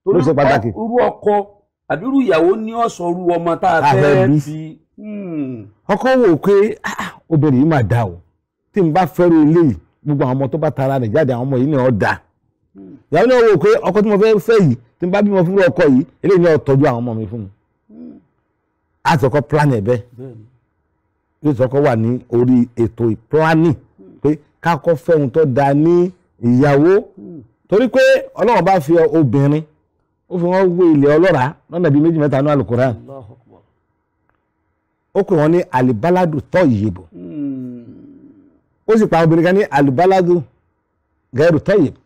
ló ṣe pàtàkì. irú ọkọ àbí irú ìyàwó ní ọ̀sọ̀ irú ọmọ tá a fẹ́ bí. ọkọ wò pé obìnrin yìí máa dà o tí n bá fẹ́rù eléyìí gbogbo àwọn ọmọ tó bá tara rẹ̀ jáde àwọn ọmọ yìí ni ọ̀ dà ìyàwó náà wò pé ọkọ tí mo fẹ́ yìí tí n bá bímọ fún ọkọ yìí eléyìí ni ọ̀ tọ́jú àwọn ọmọ mi fún mi àtọkọ plan ẹ̀ bẹ́ẹ̀ yóò tọkọ wà ní orí ètò planning pé kákọ́ fẹ́ ohun tó da ní ìyàwó torí pé Ọlọ́run bá fi obìnrin ó fi wọ́n wé ilẹ̀ ọlọ́ràá lọ́nà bíi méjì mẹ́ta ní Al-Qur'an ó pè wọ́n ní alibaladu tọ́yìbù ó sì pa obìnrin kan ní alibaladu gairu tọ́yìbù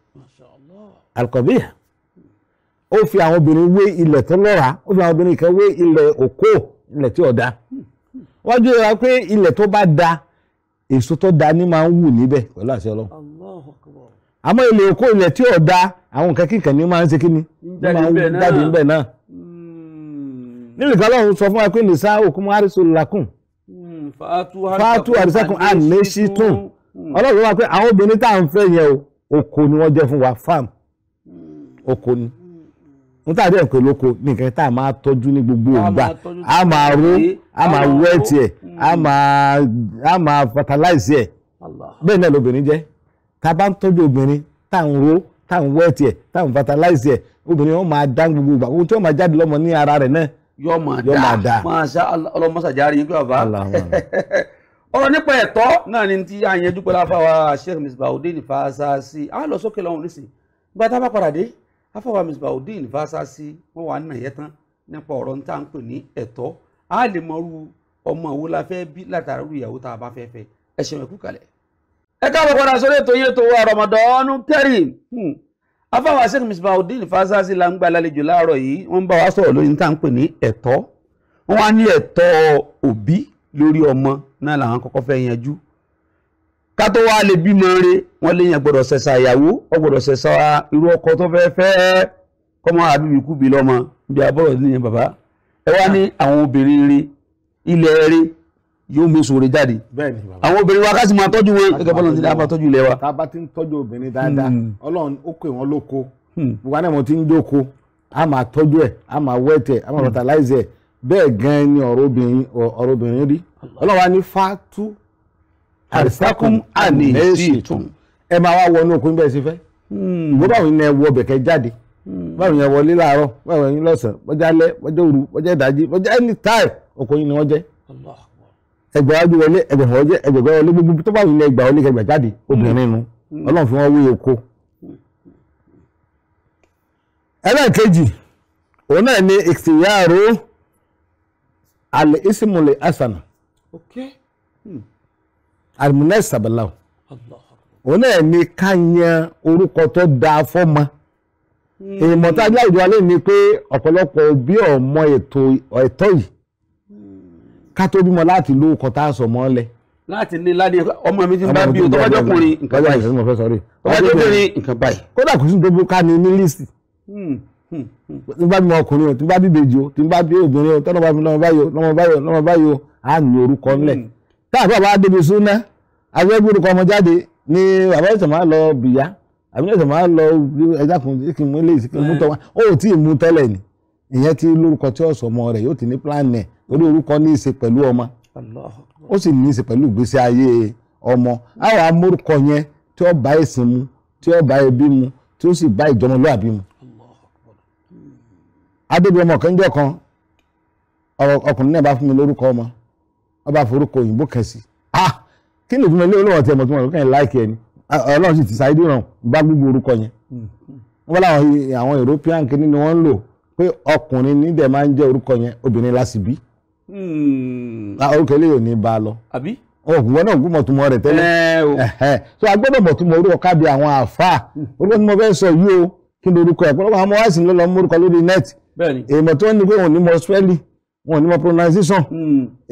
alkọ̀bíyà ó fi àwọn obìnrin wé ilẹ̀ tó lọ́ràá ó fi àwọn obìnrin kan wé ilẹ̀ òkó ilẹ̀ tí ò da wọ́n jẹ́ ìwà pé ilẹ̀ tó bá da èso tó da ní máa ń wù níbẹ̀ pẹ̀lú àṣẹ Ọlọ́run àmọ́ ilẹ̀ òkó ilẹ̀ tí ò da àwọn nǹkan kíkan ní máa ń ṣe kíni jáde níbẹ̀ náà nínú ìkan Ọlọ́run sọ fún wa pé nìsá òkun àrísọ làkùn fàátù àrísàkùn àníṣítùn Ọlọ́run wá pé àwọn obìnrin tá à ń fẹ́ yẹn oko ni wọ́n jẹ́ fún wa farm oko ni wọ́n tàbí ẹ̀kọ́ lóko ní nǹkan tá a máa tọ́jú ní gbogbo ìgbà a máa ró a máa wẹ́ẹ̀tì ẹ̀ a máa fertilize ẹ̀ bẹ́ẹ̀ náà lóbìnrin jẹ́ tá a bá ń tọ́jú obìnrin tá à ń ró tá à ń wẹ́ẹ̀tì ẹ̀ tá à ń fertilize ẹ̀ obìnrin wọn máa dá gbogbo ìgbà ohun tí wọ́n máa jáde lọ́mọ ní ara rẹ̀ náà yóò máa dá Masha Allah ọlọmọsàjáre yín pé bàbá ọ̀rọ̀ nípa ẹ̀tọ́ náà ni tí a yẹn dúpẹ́ láfáwà Sheikh Misbahudeen Fasasi a lọ sókè lọ́hùn nísìn nígbà tá a bá padà dé afáwà Misbahudeen Fasasi wọ́n wà nínú ẹ̀yẹ tán nípa ọ̀rọ̀ tá à ń pè ní ẹ̀tọ́ a lè mọrú ọmọ wo la fẹ́ bí látara irú ìyàwó tá a bá fẹ́ fẹ́ ẹ ṣeun ẹ kú kalẹ̀. ẹ káàbọ̀ padà sórí ètò yẹn tó wà Ramadan Kareem afáwà Sheikh Misbahudeen Fasasi la ń gbà lálejò láàárọ̀ yìí wọ́n ń bá wa sọ̀rọ̀ lórí tá à ń pè ní ẹ̀tọ́ wọ́n wá ní ẹ̀tọ́ òbí lórí ọmọ náà làwọn kọ́kọ́ fẹ́ yanjú ká tó wá lè bímọ rẹ̀ wọ́n lè yàn gbọ́dọ̀ ṣẹ̀ṣà ìyàwó ó gbọ́dọ̀ ṣẹ̀ṣà irú ọkọ tó fẹ́ fẹ́ kọ́mọ àbíbí kú bí lọ́mọ bí abọ́rọ̀ nìyẹn bàbá ẹ wá ní àwọn obìnrin rí ilẹ̀ rí yóò mú sòrè jáde àwọn obìnrin wa ká sì máa tọ́jú wọn gẹ́gẹ́ bọ́lá ti dá bá tọ́jú ilẹ̀ wa. tá a bá ti ń tọ́jú obìnrin dáadáa Ọlọ́run ó pè wọ́n lóko gbogbo àná mo ti ń jókòó a máa tọ́jú ẹ̀ a máa wẹ́tẹ̀ a máa fertilize ẹ̀ bẹ́ẹ̀ gan-an ni ọ̀rọ̀ obìnrin rí Ọlọ́run wa ní fatu àrísàkùn àníṣìtùn ẹ máa wá wọnú okùn bẹ́ẹ̀ sí fẹ́ ìwọ báwo ni ẹ wọ bẹ̀kẹ́ jáde báwo ni ẹ wọlé láàárọ̀ báwo ni lọ́sàn-án bọ́jà alẹ́ bọ́jà òru bọ́jà ìdájí bọ́jà anytime okùn yìí ni wọ́n jẹ́ ẹgbẹ́ wájú wọlé ẹgbẹ́ wọlé ẹgbẹ́ wọlé gbogbo tó báwo ni ẹgbà wọlé ẹgbà jáde obìnrin nu Ọlọ́run fi wọ́n wé oko. ẹlẹ́ẹ̀kejì òun náà ni ìsìyàrá alẹ́ ìsìmùlẹ̀ asana àlùmọ́nẹ́ sàbẹ̀láwò òun náà ni ká yan orúkọ tó dáa fọ́mọ èèmọ̀ tá a jẹ́ àwùjọ alẹ́ ni pé ọ̀pọ̀lọpọ̀ òbí ọmọ ẹ̀tọ́ yìí ká tó bímọ láti lórúkọ tá a sọ mọ́ lẹ̀. láti ní ládìí ọmọ mi ti ń bá bí o tọ́wájọ́ kùnrin nǹkan báyìí tọ́wájọ́ kùnrin nǹkan báyìí. kódà kò sí gbogbo ká ní lísì tí bá bímọ ọkùnrin o tí bá bí ìbejì o tí bá bí obìnrin o tọ́nà bá fi lọ́mọ báyìí o á ní orúkọ ńlẹ̀ tá a bá bá débi súná agbẹ́gbẹ́ orúkọ ọmọ jáde ní bàbá ìṣẹ̀ máa lọ bìyá àbí ìṣẹ̀ máa lọ ẹja kan kí n mú ilé ìsìnkú mú tọ́ wa ó tí ì mú tẹ́lẹ̀ ni ìyẹn ti lórúkọ tí ọ̀sọ̀ ọmọ rẹ̀ yóò ti ní plan ẹ̀ orí orúkọ ní í ṣe pẹ̀lú ọmọ ó sì ní í ṣe pẹ̀lú ìgbésí ayé ọmọ àwọn amórúkọ yẹn tí ó bá ẹ̀sìn mu tí ó bá ẹbí mu tí ó sì bá ìjọmọlúàbí mu. adébí ọmọ kan jẹ́ kan ọkùnrin náà bá fún mi lórúkọ ọmọ wọ́n bá forúkọ òyìnbó kẹsì kí ni ìfúnmi olóòwò tí ẹmọ tí wọn kàn láìkì ẹni Ọlọ́run sì ti sáyé dìràn bá gbogbo orúkọ yẹn wọ́n láwọn àwọn European kìíní ni wọ́n ń lò pé ọkùnrin ní dẹ̀ máa ń jẹ́ orúkọ yẹn obìnrin láti bí orúkọ eléyìí ò ní bá a lọ ọkùnrin náà gbọ́mọ̀ túmọ̀ rẹ̀ tẹ́lẹ̀ so a gbọ́dọ̀ mọ̀ túmọ̀ orúkọ kábí àwọn àfáà orúkọ tí mo fẹ́ sọ yìí o kí ni orúkọ ẹ̀ pọ̀lọpọ̀ àwọn ọmọ wáìsì ló lọ mú orúkọ lórí net èèmọ̀ tí wọ́n ní pé wọ́n ní mọ spelling wọ́n ní mọ pronunciation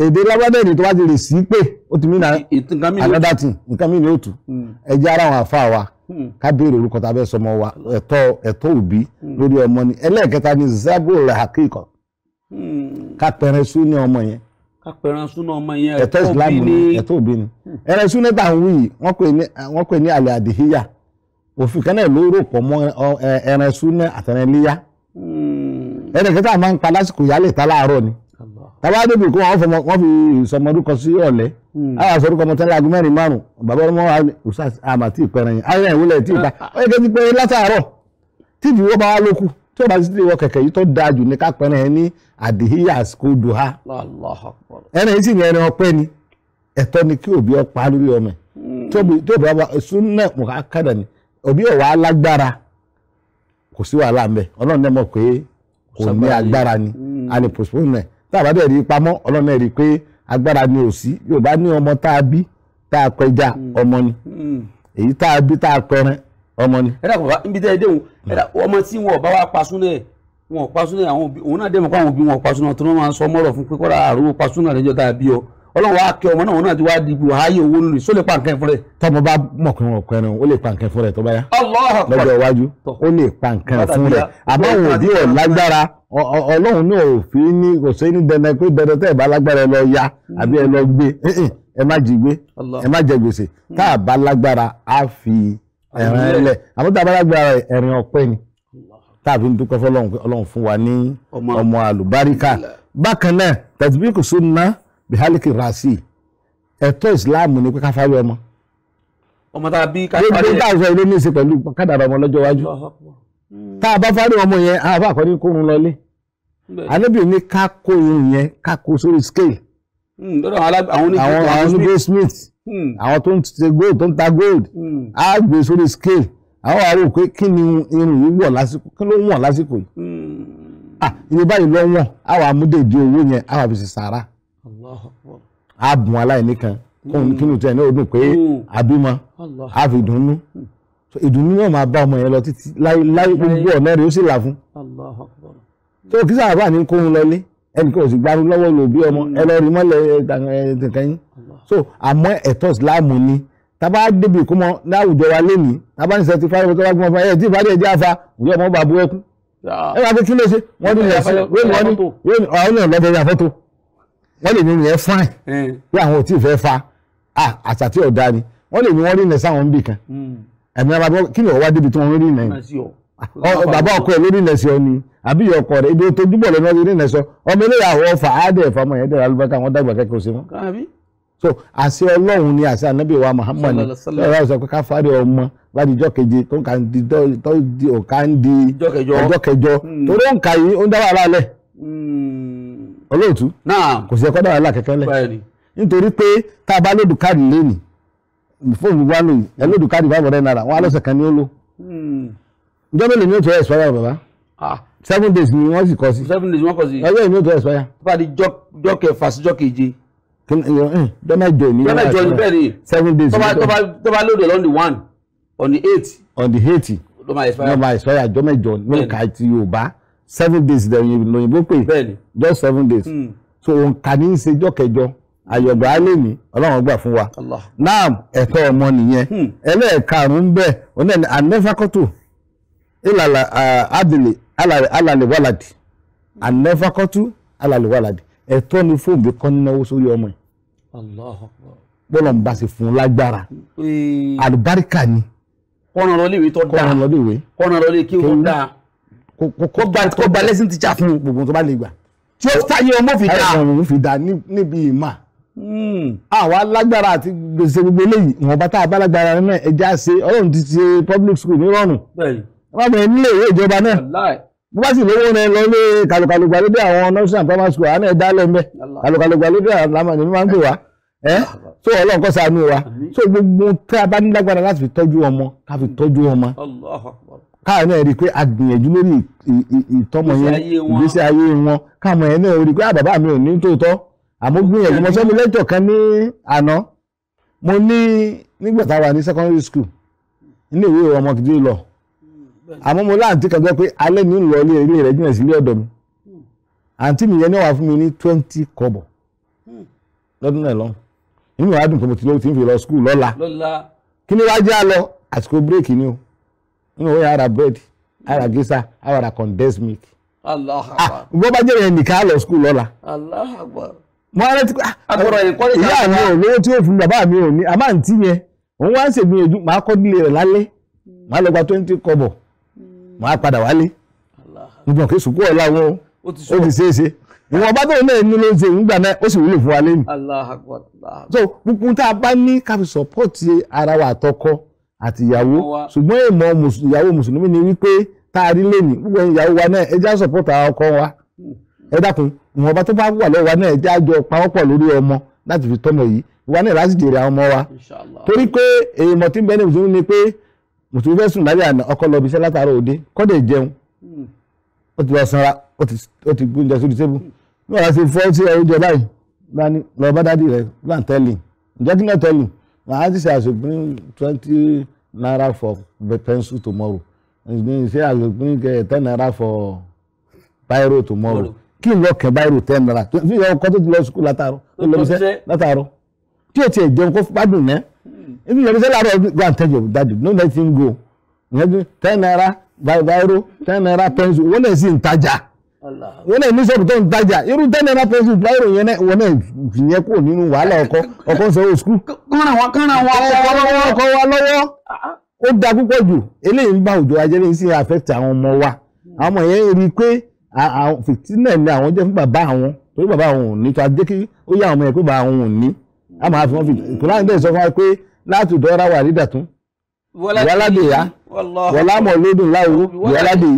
èdè lábádẹ́ẹ̀dì tó wá ti lè sí pé ó ti mean another thing nǹkan mí ni ó tù ẹ jẹ́ ara àwọn àfáà wa ká béèrè orúkọ tá a bẹ́ sọmọ wa ẹ̀tọ́ òbí lórí ọmọ ni ẹlẹ́ẹ̀kẹta ni zabul hakíkọ ká pẹ̀rẹ̀ sún ní ọmọ yẹn ẹ̀tọ́ Islam ni ẹ̀tọ́ òbí ni ẹ̀rẹ̀ sún ní tà ń wí wọ́n pè ní àlẹ́ àdìhíyà òfin kan náà ló rò pọ̀ mọ́ ẹ̀rẹ̀ sún ní àtẹ̀rẹ̀líyà ẹ̀rẹ̀kẹta máa ń pa lásìkò yálẹ̀ ta láàárọ̀ ni tàbá débi kó wọ́n fi ìsọmọdúkọ sí ọ̀lẹ́ àwọn àsọdúkọ ọmọ tẹ́lẹ̀ aago mẹ́rin márùn bàbá ọmọ wa àmàtí ìpẹrẹ yẹn ayé ìwúlẹ̀ tí ìpa ó yẹ kí ti pé látàárọ̀ tí ìdíwọ́ bá wá lókù tí ó bá ti wọ kẹ̀kẹ́ yìí tó dáa jù ní ká pẹrẹ yẹn ní àdìhíyà àsìkò dùhà ẹni yìí sì ní ẹni ọpẹ́ ni ẹ̀tọ́ ni kí òbí ọpa lórí ọmọ tí òbí ọba súnà mùkàkàdà ni òbí ọwà alágbára kò sí wàhálà ń bẹ Ọlọ́run náà mọ̀ pé kò ní agbára ni a lè postpone ẹ̀ tá a bá dẹ̀ rí pamọ́ Ọlọ́run náà rí pé agbára ni ò sí Yorùbá ní ọmọ tá a bí tá a pẹja ọmọ ni èyí tá a bí tá a pẹran ọmọ ni. ẹ dàgbà bá níbi tẹ́ ẹ déhùn ọmọ tí wọn ò bá wá pasúnẹ̀ wọn ò pasúnẹ̀ àwọn òbí òun náà dẹ̀ mọ̀ pé àwọn òbí wọn ò pasúnẹ̀ tó máa ń sọ mọ́rọ̀ fún pé kọ́ra àrùn pasúnẹ̀ lẹ́jọ́ tá a bí ọ Ọlọ́run wá kẹ́ ọmọ náà wọn náà ti wá dìbò ààyè owó lórí só lè pa nǹkan fún rẹ̀. tọmọ bá mọ̀ pé wọn ò pẹran ó lè pa nǹkan fún rẹ̀ tó bá yá lọ́jọ́ iwájú ó lè pa nǹkan fún rẹ̀ àmọ́ àwọn òbí ọ̀ lágbára Ọlọ́run náà ò fi ní kò sí ní dandan pé dandan tẹ́ ẹ̀ bá lágbára ẹ lọ ya àbí ẹ lọ gbé ẹ má jí gbé ẹ má jẹ gbèsè tá a bá lágbára á fi ẹ̀rìn ẹlẹ̀ àmọ́ tá a bá lágbára ẹ̀rìn ọpẹ́ ni tá a fi ń dúpẹ́ fọlọ́run pé Ọlọ́run fún wa ní ọmọ àlùbáríkà bákan náà tẹ̀síbíkù sunna bihaliki rasi ẹ̀tọ́ ìsìláàmù ni pé ká fárí ọmọ tá a bí ká fárí ẹ̀ gbogbo táwọn ilé ní í ṣe pẹ̀lú kádàrà ọmọ lọ́jọ́ iwájú tá a bá fárí ọmọ yẹn àwọn àbá àkọ́ni kórun lọlé anábìyàn ní ká kó irun yẹn ká kó sórí scale àwọn onígbé smith àwọn tó ń ṣe gold tó ń ta gold á gbé sórí scale àwọn àrò pé kí ni irun yìí wọ̀ lásìkò kí ló wọ̀n lásìkò yìí iye báyìí lọ wọ̀n àwọn amúdèdè owó yẹn àwọn àfi sàrà á bùn aláìní kan kí ni tẹ̀ ní ọdún pé àbímọ á fi dùnnú ìdùnnú náà máa bá ọmọ yẹn lọ títí láyé gbogbo ọ̀nà rẹ̀ ó sì là fún tó kí sábà ní kóhun lọlé ẹnìkan ò sì gbárù lọ́wọ́ lò bí ọmọ ẹ lọ rí mọ́lẹ̀ ẹ̀ẹ́dẹ̀kan yín so àmọ́ ẹ̀tọ́ ìsìláàmù ni tábà débi ìkómọ láwùjọ wa lénìí tábà ní certified tó wá gbọ́n fún ẹ̀ tí ìbádìí ẹ̀jẹ̀ àfa ìwé ọmọ bá bú ẹkún ẹ wá pé kí ló ṣe wọ́n ní ẹ̀sìn wọ́n ní àwọn ènìyàn lọ́dọ̀ ya fọ́tò wọ́n lè ní ìyẹn fine bí àwọn ò tí ì fẹ́ fa àṣà tí ọ̀dà ni wọ́n lè ní wọ́n rí ilẹ̀ sáwọn níbì kan ẹ̀mí abábọ́ kí ni ọ̀wá débi tí wọ́n rí ilẹ̀ bàbá ọkọ ẹ̀ lórí ilẹ̀ sí ọ ni àbí ọkọ rẹ̀ ibi tó dúbọ̀ lọ́nà lórí ilẹ̀ sọ ọmọ ilé ìyàwó ọfà áádẹ́ ẹ̀fọ́ ọmọ yẹn dẹ̀rẹ̀ alùbákà wọn dàgbà kẹ́kọ̀ọ́ sí wọn. So àṣẹ Ọlọ́run ni àṣẹ ànábì wa Muhammad lọ́wọ́ sọ pé ká fárí ọmọ bá di ọjọ́ keje tó ń ka di ọ̀ká ń di ọjọ́ kẹjọ torí ó ń ka yìí ó ń dá wàhálà lẹ̀ olóòtú kò sí ẹ̀kọ́ dá wàhálà kẹ́kẹ́ lẹ̀ nítorí pé tá a bá lòdù káàdì lẹ́nì fóònù wa lò yìí ẹ lòdù káàdì $500 wọn á lọ́sẹ̀ kan ní ó lò ìjọ mélòó ni ó tó expire bàbá 7 days ni wọ́n sì kọ sí 7 days wọ́n kọ sí ọjọ́ ìní ó tó expire tó bá di jọ́ kẹfà sí jọ́ keje jọ́mẹ́jọ ní bẹ́ẹ̀ ni 7 days tó bá lóde on the 1 on the 8 on the 80 ló máa expire jọ́mẹ́jọ ní ká ti Yorùbá 7 days lóyìnbó pé just 7 days so òǹkà ní í ṣe jọ́ kẹjọ àyọ̀gbà alẹ́ ní Ọlọ́run gbà fún wa náà ẹ̀tọ́ ọmọ nìyẹn ẹlẹ́ẹ̀karùn-ún bẹ́ẹ̀ ọ̀nà anẹ́fàkọ́tò ìlàlà adìlẹ̀ alàlẹ̀ wàlàdì anẹ́fàkọ́tò alàlẹ̀ wàlàdì ẹ̀tọ́ ni fóònù kọ́ náwó sórí ọmọ ẹ̀ bọ́lọ̀ ń bá ṣe fún un lágbára àlùbáríkà ni kọ́nà lọ léwé tó dáa kọ́nà lọ lé kí ó dáa kó gba lẹ́sìn tíjà fún gbogbo tó bá lè gbà tí ó táyé ọmọ fi dáa ọmọ fi dáa níbi ìmà àwọn alágbára àti gbèsè gbogbo eléyìí ìwọ̀n bá tá a bá lágbára náà ẹja ṣe Ọlọ́run ti ṣe public school ní rọrùn wọ́n bẹ̀rẹ̀ nílé ìwé ìjọba náà bó bá sì lówó rẹ lọ lé kàlùkàlù gbàlódé àwọn nursery and primary school àwọn ẹ̀dá lẹ́m̀bẹ́ kàlùkàlù gbàlódé àwọn àmàlẹ́ máa ń pè wá so Ọlọ́run kó ṣàánú wa so gbogbo tí a bá ní lágbára láti fi tọ́jú ọmọ ká fi tọ́jú ọmọ káwọn náà rí i pé a gbìyànjú lórí ìtọ́mọ yẹn ìgbésí ayé wọn káwọn yẹn náà rí i pé bàbá mi ò ní tòótọ́ àmọ́ gbìyànjú mo sọ́mi lẹ́tọ̀ kan ní àná mo ní nígbà tá a wà ní secondary school ilé ìwé ọmọ kìdí lọ àmọ́ mo láǹtí kan gbọ́ pé alẹ́ ní ìlọ ilé rẹ̀ jìnnà sílé ọ̀dọ̀ mi àǹtí mi yẹn ní wàá fún mi ní 20 kọ́bọ̀ lọ́dún náà lọ́hùn inú wa dùn pé mo ti lóò tí ń fi lọ school lọ́la kí ni wàá jẹ́ àlọ́ àsìkò bírèkì ni o nínú òwe ara bread ara gísà ara condensed milk bó bá jẹ́ yẹn nìkan lọ school lọ́la mo á rántí pé ìyá mi ò lówó tí ó fún bàbá mi ò ní àmọ́ àǹtí yẹn òun wá ń ṣègbìyànjú màá kọ́ nílé rẹ̀ lálẹ́ màá lọ gba 20 kọ́bọ̀ màá padà wálé nígbà pé sùkúù ọ̀la wọn ó ti ṣeéṣe ìwọ̀n bá tóun náà ní ló ń ṣe ìgbà náà ó sì wúlò fún wa lẹ́nu so gbogbo tá a bá ní ká fi sọ́pọ́ọ̀tì ara wa àtọkọ àti ìyàwó ṣùgbọ́n èèmọ̀ ìyàwó mùsùlùmí ni wípé tá a rí lẹ́nu gbogbo ìyàwó wa náà ẹ já sọ́pọ́ọ̀tì ara ọkọ wa ẹ dákun ìwọ̀n bá tó bá wà lọ́wọ́ wa náà ẹ já jọ pawọ́pọ̀ lórí ọmọ láti fi tọ́mọ yìí ìwà náà láti jèrè àwọn ọmọ wa torí pé èèmọ̀ tí ń bẹ ní mùsùlùmí ni pé mùsùlùmí fẹ́ sùn lálẹ́ àná ọkọ lọ bí iṣẹ́ látàárọ̀ òde kọ́dẹ̀ jẹun ó ti lọ sanra ó ti gbóúnjẹ sórí tébù ní wàá ṣe fọ́ sí oúnjẹ báyìí lọ bá dádì rẹ̀ plan tẹ́lì ǹjẹ́ kí náà tẹ́lì màá ti ṣe àṣòpin 20 naira for pencil tomorrow ṣe àṣòpin 10 naira for biro tomorrow kí n lọ kẹ́ biro 10 naira fi ìyá ọkọ tó ti lọ sukùl látàárọ̀ ó lọ bí iṣẹ́ látàárọ̀ tí o tiẹ̀ jẹun kó gbádùn náà ibi ìyẹn bí iṣẹ́ láàárọ̀ go and tell your daddy no let him go ìyẹn 10 naira biro 10 naira pencil wọ́n náà sì ń tajà wọ́n náà ní sọ́ọ̀bù tó ń tajà irú 10 naira pencil biro yẹn náà wọ́n náà fìyẹn kúrò nínú wàhálà ọkọ ń sanwó skul. kọ́nà wọn ọkọ wa lọ́wọ́ ó da púpọ̀ jù eléyìí ń bá òjò ajẹ́lẹ̀ sí affect àwọn ọmọ wa àwọn ọmọ yẹn rí i pé fìtínà ni àwọn jẹ́ fún bàbá àwọn torí bàbá àwọn ò ní tó a jẹ́ kí ó yá àwọn ọmọ yẹn pé bàbá àwọn ò ní a máa fi wọ́n fi ìkùnlá ní sọ fún wa pé láti dọ́ra wà rí dàtún wọ́ládé yá wọ́lámọ̀ lódùn láwùrú wọ́ládé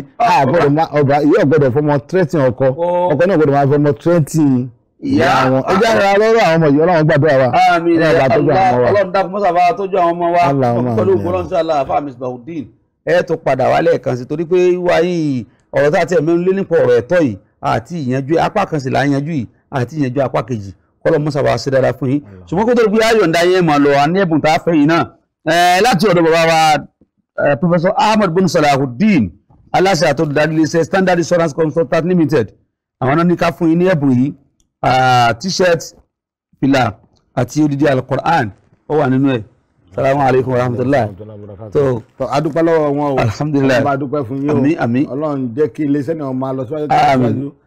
ọba ìyá ọ̀gbọ́dọ̀ fọmọ tírẹ́tì ọkọ náà gbọ́dọ̀ máa fọmọ tírẹ́tì ìyá àwọn ẹjẹ́ ara lọ́rọ̀ àwọn ọmọ yìí ọlọ́run gbàdúrà wa ọlọ́run dákun mọ́sà bá tọ́jú àwọn ọmọ wa pẹ̀lú gbọ́lọ́nsá aláàfáà Misbahudeen ẹ tó padà wálé kan sí torí pé wá yìí ọ̀rọ̀ tá a ti ẹ̀mí lé nípa ọ̀rọ̀ ẹ̀tọ́ yìí àti ìyànjú apá kan sì là ń yanjú yìí àti ìyànjú apá kejì kọ́lọ́ mọ́sà bá ṣe dáadáa fún yín ṣùgbọ́n kó tó gbé ayọ̀ǹda yẹn mọ̀ lọ àní ẹ̀bùn tá a fẹ́ yìí náà láti ọ̀dọ̀ bàbá wa Professor Ahmed bin Salahuddin aláṣẹ àtọ́dúdarí iléeṣẹ́ Standard Insurance Consultant Limited àwọn náà ní ká fún yín ní ẹ̀bùn yìí t-shirt fìlà àti odidi Al-Qur'an ó wà nínú ẹ̀ salamu alaykum wa rahmatulah. tó adúpẹ́ lọ́wọ́ wọn o alhamdulilayi ọlọ́run bá dúpẹ́ fún yín o àmín àmín ọlọ́run jẹ́ kí iléeṣẹ́ náà máa lọ síwájú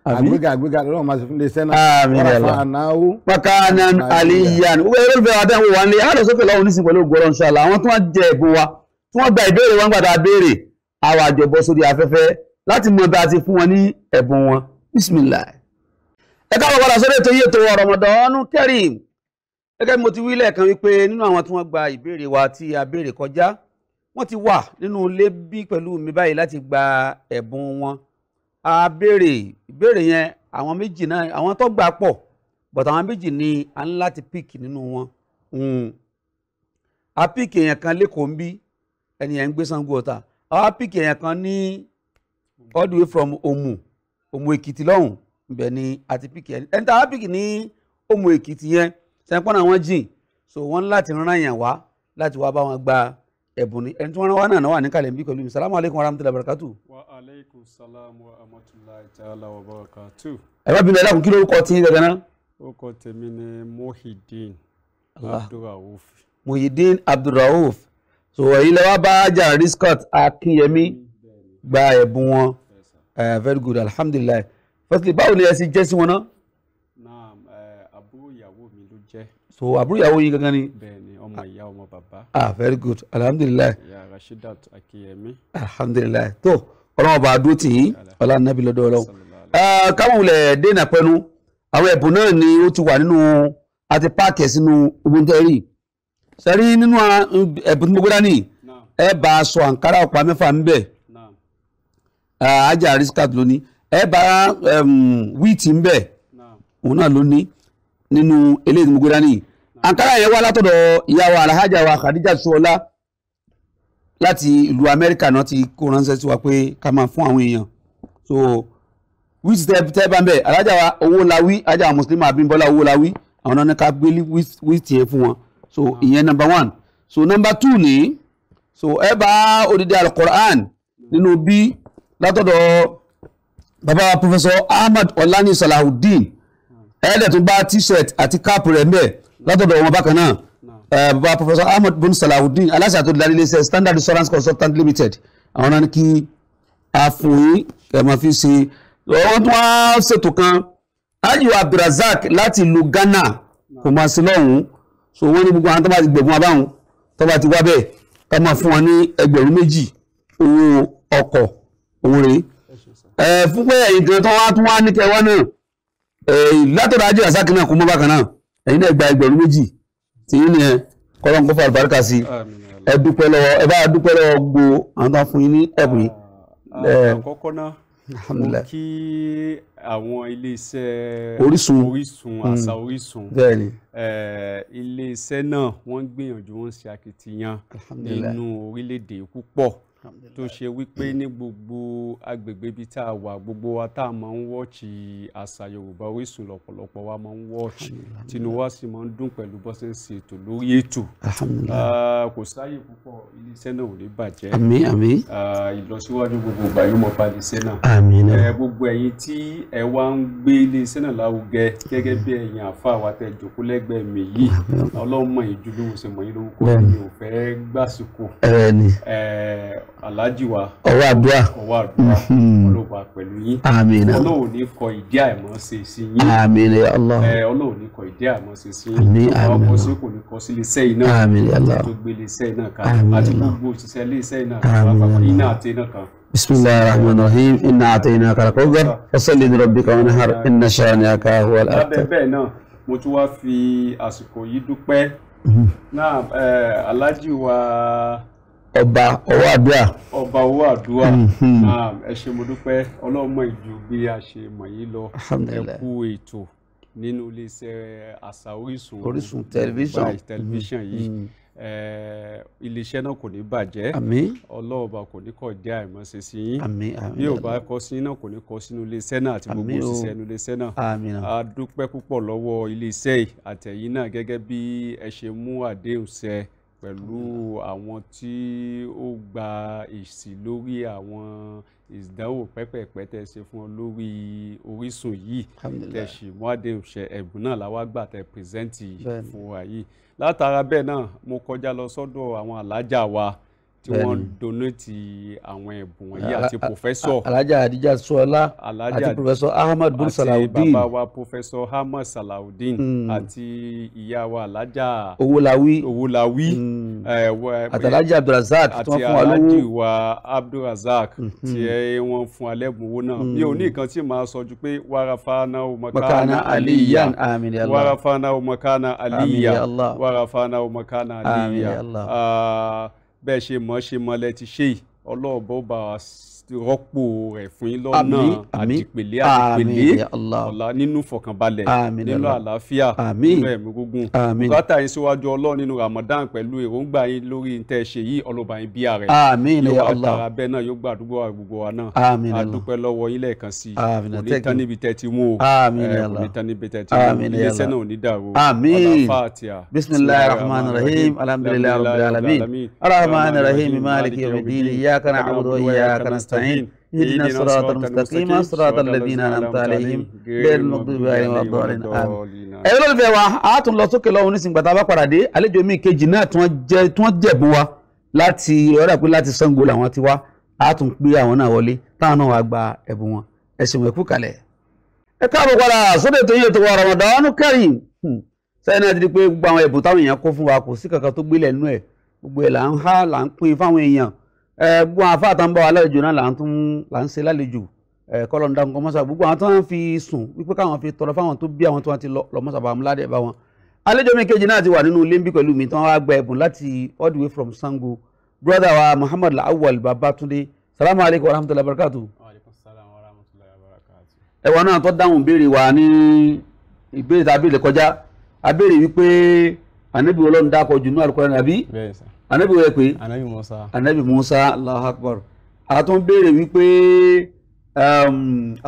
àmín àgbéga ọlọ́run máa ṣe fún iléeṣẹ́ náà àmín yàrá fàánáwó. makanan aliyan wọ́n yẹ́rọ bẹ̀rẹ̀ adé wò wá ní àlọ́ sókè lọ́wọ́ nísìnyí pẹ̀lú ògbọ́rọ̀ inshallah àwọn tí wọ́n jẹ ẹ̀bùn wa tí wọ́n gba ìbéèrè wọn gbàdá béèrè àwọn àjọbọ sórí afẹ́fẹ́ láti mọ bí a ti fún wọn ní ẹ̀bùn wọn bismillah. ẹ káàbọ̀ padà sórí ètò yìí ètò Ramadan Kareem gẹ́gẹ́ bí mo ti wí lẹ́ẹ̀kan wípé nínú àwọn tí wọ́n gba ìbéèrè wa tí a béèrè kọjá wọ́n ti wà nínú ilé bí pẹ̀lú mi báyìí láti gba ẹ̀bùn wọn. A béèrè ìbéèrè yẹn àwọn méjì náà àwọn tó gbà pọ̀ but àwọn méjì ni a ní láti pick nínú wọn. A pick èèyàn kan lẹ́kọ̀ọ́ ń bí ẹnìyẹn ń gbé Ṣàngó Ọ̀tà. A pick èèyàn kan ní all the way from Òmù Èkìtì lọ́hùn ibẹ̀ ni a ti pick ẹni tá a pick ní Òmù Èkìtì yẹn sẹ́ńpọ́n náà wọ́n jìn so wọ́n láti rán èèyàn wá láti wá bá wọn gba ẹ̀bùn ni ẹni tí wọ́n rán wá náà wà ní kalẹ̀ ń bí pẹ̀lú mi salamu aleykum wa rahmatulahi wa barakatu. wa aleykum salam wa rahmatulahi ta'ala wa barakatu. ẹ bá bí mi ẹ̀dá kí lórúkọ tí gẹ́gẹ́ náà. orúkọ tèmi ni Muhyiddin Abdulrauf. Muhyiddin Abdulrauf so èyí lẹ́wọ́ bá jà Riscot Akínyẹmí gba ẹ̀bùn wọn very good alhamdulilayi firstly báwo ni ẹ sì jẹ́ sí wọn náà. naam àbúrò ìyàwó mi ló jẹ́. so àbúrò ìyàwó yín gangan ni. bẹ́ẹ̀ni ọmọ ìyá ọmọ bàbá. very good alhamdulilayi. ìyá Rashidat Akínyẹmí. alhamdulilayi tó ọlọ́wọ́ bá a dúró tì í ọlá nàbí lọ́dọ̀ ọlọ́wọ́. káwọn wulẹ̀ dènà pẹ́nu àwọn ẹ̀bùn náà ni ó ti wà nínú àti páàkì ẹ̀ sínú ogun tẹ́rì sẹ́rí nínú ẹ̀bùn tí mo gbé dání ẹ bá aṣọ àǹkárá ọ̀pá mẹ́fà ń bẹ̀ ajá Riscot lónìí ẹ bá wíìtì ń bẹ̀ òun náà lónìí nínú eléyìí tí mo gbé dání àǹkárá yẹn wá látọ̀dọ̀ ìyá wa alhaja wa Khadija Ṣọlá láti ìlú Amẹ́ríkà náà ti kó ránṣẹ́ sí wa pé ká máa fún àwọn èèyàn so wíìtì tẹ́ bá ń bẹ̀ alhaja wa Owólawí ajá Mùsùlùmí Abímbọ́lá Owólawí àwọn náà ní ká gbé wíìtì yẹn fún wọn so ìyẹn number 1 so number 2 ni so ẹ bá odidi al-Qur'an nínú bí látọ̀dọ̀ baba Professor Ahmad Olani Salahuddin ẹ̀ẹ́dẹ̀ tún bá t-shirt àti káàpù rẹ̀ mbẹ̀ látọ̀dọ̀ wọn bákan náà baba Professor Ahmad bin Salahuddin aláṣà tó darí iléeṣẹ́ Standard Insurance Consultant Limited àwọn náà ní kí a fún yín ẹ̀ máa fi ṣe wọ́n tún wá ṣètò kan Haji Abdulrazak láti ìlú Ghana kò máa sí lọ́hùn-ún so wọ́n ní gbogbo àwọn tó bá ti gbẹ̀bùn abáhùn tó bá ti wá bẹ́ẹ̀ ká máa fún wọn ní 2,000 owó ọkọ̀ òun rèé fún pé ẹ̀yìn kan tó wá tún wá ní kẹwàá náà látọ̀dọ̀ Haji Abdulrazak náà kó mọ́ bákan náà ẹ̀yin náà gba 2,000 tí yín ni ẹ kọ́lọ́n kó fà àlùbáríkà sí ẹ dúpẹ́ lọ́wọ́ ẹ bá dúpẹ́ lọ́wọ́ gbogbo àwọn tó ń fún yín ní ẹ̀bùn yìí. àkọ́kọ́ náà mo kí àwọn iléeṣẹ́ Orisun àṣà Orisun iléeṣẹ́ náà wọ́n gbìyànjú wọ́n ṣe akitiyan nínú orílẹ̀-èdè púpọ̀ tó ṣe wípé ní gbogbo agbègbè ibi tá a wà gbogbo wa tá a máa ń wọ́ọ̀chì àṣà Yorùbá Orisun lọ́pọ̀lọpọ̀ wa máa ń wọ́ọ̀chì tinú wa sì máa ń dùn pẹ̀lú bó ṣe ń ṣe ètò lórí ètò kò sáyè púpọ̀ iléeṣẹ́ náà ò ní bàjẹ́ ìlọsíwájú gbogbo ìgbà yóò mọ bá iléeṣẹ́ náà gbogbo ẹ̀yin tí ẹ wá ń gbé iléeṣẹ́ náà lárugẹ gẹ́gẹ́ bí ẹ̀yin àfa wa tẹ́ jókòó lẹ́gbẹ̀ẹ́ mi yìí Ọlọ́run mọ̀ yín ju bí mo ṣe mọ̀ yín lórúkọ mi ò fẹ́ gbàsíkò Alhaji wa ọwọ́ àdúrà ọlọ́wà pẹ̀lú yín Ọlọ́run ní kọ ìdí àìmọ́ ṣe sí yín Ọlọ́run ní kọ ìdí àìmọ́ ṣe sí yín ọkọ̀ sí kò ní kọ sí iléeṣẹ́ iná tó gbé iléeṣẹ́ iná kan àti gbogbo òṣìṣẹ́ iléeṣẹ́ iná kan iná àti iná kan. Bismillahir Rahmanir Rahim inna a'tainaka al-kawthar fasalli li rabbika wanhar inna shani'aka huwal abtar. bẹ́ẹ̀ náà mo tún wá fi àsìkò yìí dúpẹ́ náà Alhaji wa ọba ọwọ́ àdúrà ẹ ṣé mo dúpẹ́ ọlọ́mọ ìjù bí a ṣe mọ̀ yìí lọ ẹ kú ètò nínú iléeṣẹ́ àṣà Orisun tẹlifíṣàn yìí iléeṣẹ́ náà kò ní bàjẹ́ ọlọ́ọ̀bà kò ní kọ̀ dé àìmọ́ ṣe sí yín bí ò bá kọ́ sí náà kò ní kọ́ sínú iléeṣẹ́ náà àti gbogbo òṣìṣẹ́ inú iléeṣẹ́ náà a dúpẹ́ púpọ̀ lọ́wọ́ iléeṣẹ́ àtẹ̀yìn náà gẹ́gẹ́ bí ẹ ṣe mú àdéhùn ṣẹ pẹ̀lú àwọn tí ó gba èsì lórí àwọn ìdánwò pẹ́pẹ́pẹ́ tẹ́ ṣe fún ọ lórí Orísun yìí tẹ́ ṣì mú àdéhùn ṣe ẹ̀bùn náà làwa gbà tẹ́ pírẹsẹ́ǹtì fún wa yìí látara bẹ́ẹ̀ náà mo kọjá lọ sọ́dọ̀ àwọn alájà wa tí wọ́n donate àwọn ẹ̀bùn wọ̀nyí àti pòfẹ́sọ̀ alájà Adija Sọlá àti pòfẹ́sọ̀ Ahmad bin Salaudeen àti bàbá wa pòfẹ́sọ̀ Ahmad Salaudeen àti ìyá wa alájà Owólawí àtàlájà Abdulrazak tí wọ́n fún wa lówó àti alájì wa Abdulrazak tí wọ́n fún wa lẹ́bùn owó náà mi ò ní nǹkan tí màá sọ ju pé wàràfàánà makana aliyan wàràfàánà makana aliyan wàràfàánà makana aliyan bẹ́ẹ̀ ṣe mọ́lẹ̀ ti ṣe ọlọ́ọ̀bọ̀ bá rọ́pò rẹ̀ fún yín lọ́nà àdìpèlé ọ̀la nínú fọkànbalẹ̀ nínú àlàáfíà nínú ẹ̀mí gígùn bùkátà yín síwájú Ọlọ́run nínú Ramadan pẹ̀lú èròǹgbà yín lórí ntẹ́ ṣe yìí ọlọ́ba yín bí ààrẹ yóò wá tara bẹ́ẹ̀ náà yóò gbàdúgbò gbogbo wa náà àdúpẹ́ lọ́wọ́ yín lẹ́ẹ̀kan sí kò ní tán níbi tẹ́ ti mú o kò ní tán níbi tẹ́ ti mú iléeṣẹ́ náà ò ní dàrú Al-Fatiha. Bismillahir Rahmanir Rahim alhamdulillahi rabbil alamin arrahmanir rahim maliki yawmiddin iyyaka na'budu wa iyyaka nasta'in اهدنا الصراط المستقيم صراط الذين أنعمت عليهم غير المغضوب عليهم ولا الضالين آمين. ẹ̀rọ olùfẹ́ wa a tún lọ sókè lọ́wọ́ nísìnyí gbàtà bá padà dé àlejò mi kejì náà tí wọ́n jẹ̀bú wa láti ọ̀rẹ́ pé láti Ṣàngó làwọn ti wá a tún pé àwọn náà wọlé táwọn náà wá gba ẹ̀bùn wọn ẹ ṣeun ẹ kú kalẹ̀. ẹ káàbọ̀ padà sóde tó yẹ tó wọ Ramadan Kareem sẹ́yìn náà ti di pé gbogbo àwọn ẹ̀bùn táwọn èèyàn kó fún wa kò sí kankan tó gbélé nínú ẹ̀ gbogbo ẹ̀ là ń há là ń pín fáwọn èèyàn gbogbo àwọn afáàtà ń bá wa lálejò náà là ń ṣe lálejò kọ́lọ̀ ń dá nǹkan mọ́sá gbogbo àwọn tó ń fi sùn wípé káwọn fi tọrọ fáwọn tó bí àwọn tó wọ́n ti lọ mọ́sá bá múládé bá wọn. àlejò mi kejì náà ti wà nínú ilé ń bí pẹ̀lú mi tí wọ́n wá gba ẹ̀bùn láti all the way from Ṣàngó brother wa Muhammad Lawal Babatunde salamu alaykum wa rahmatulahi wa barakatu. ẹ̀wọ̀n náà tó dáhùn béèrè wa ní ìbéèrè tàbí ilẹ̀ kọjá abéèrè wípé ànábì Ọlọ́run dákọ̀ jù ní Al-Qur'an nàbí anabi wẹ pé anabi Musa Allahu Akbar a tún béèrè wípé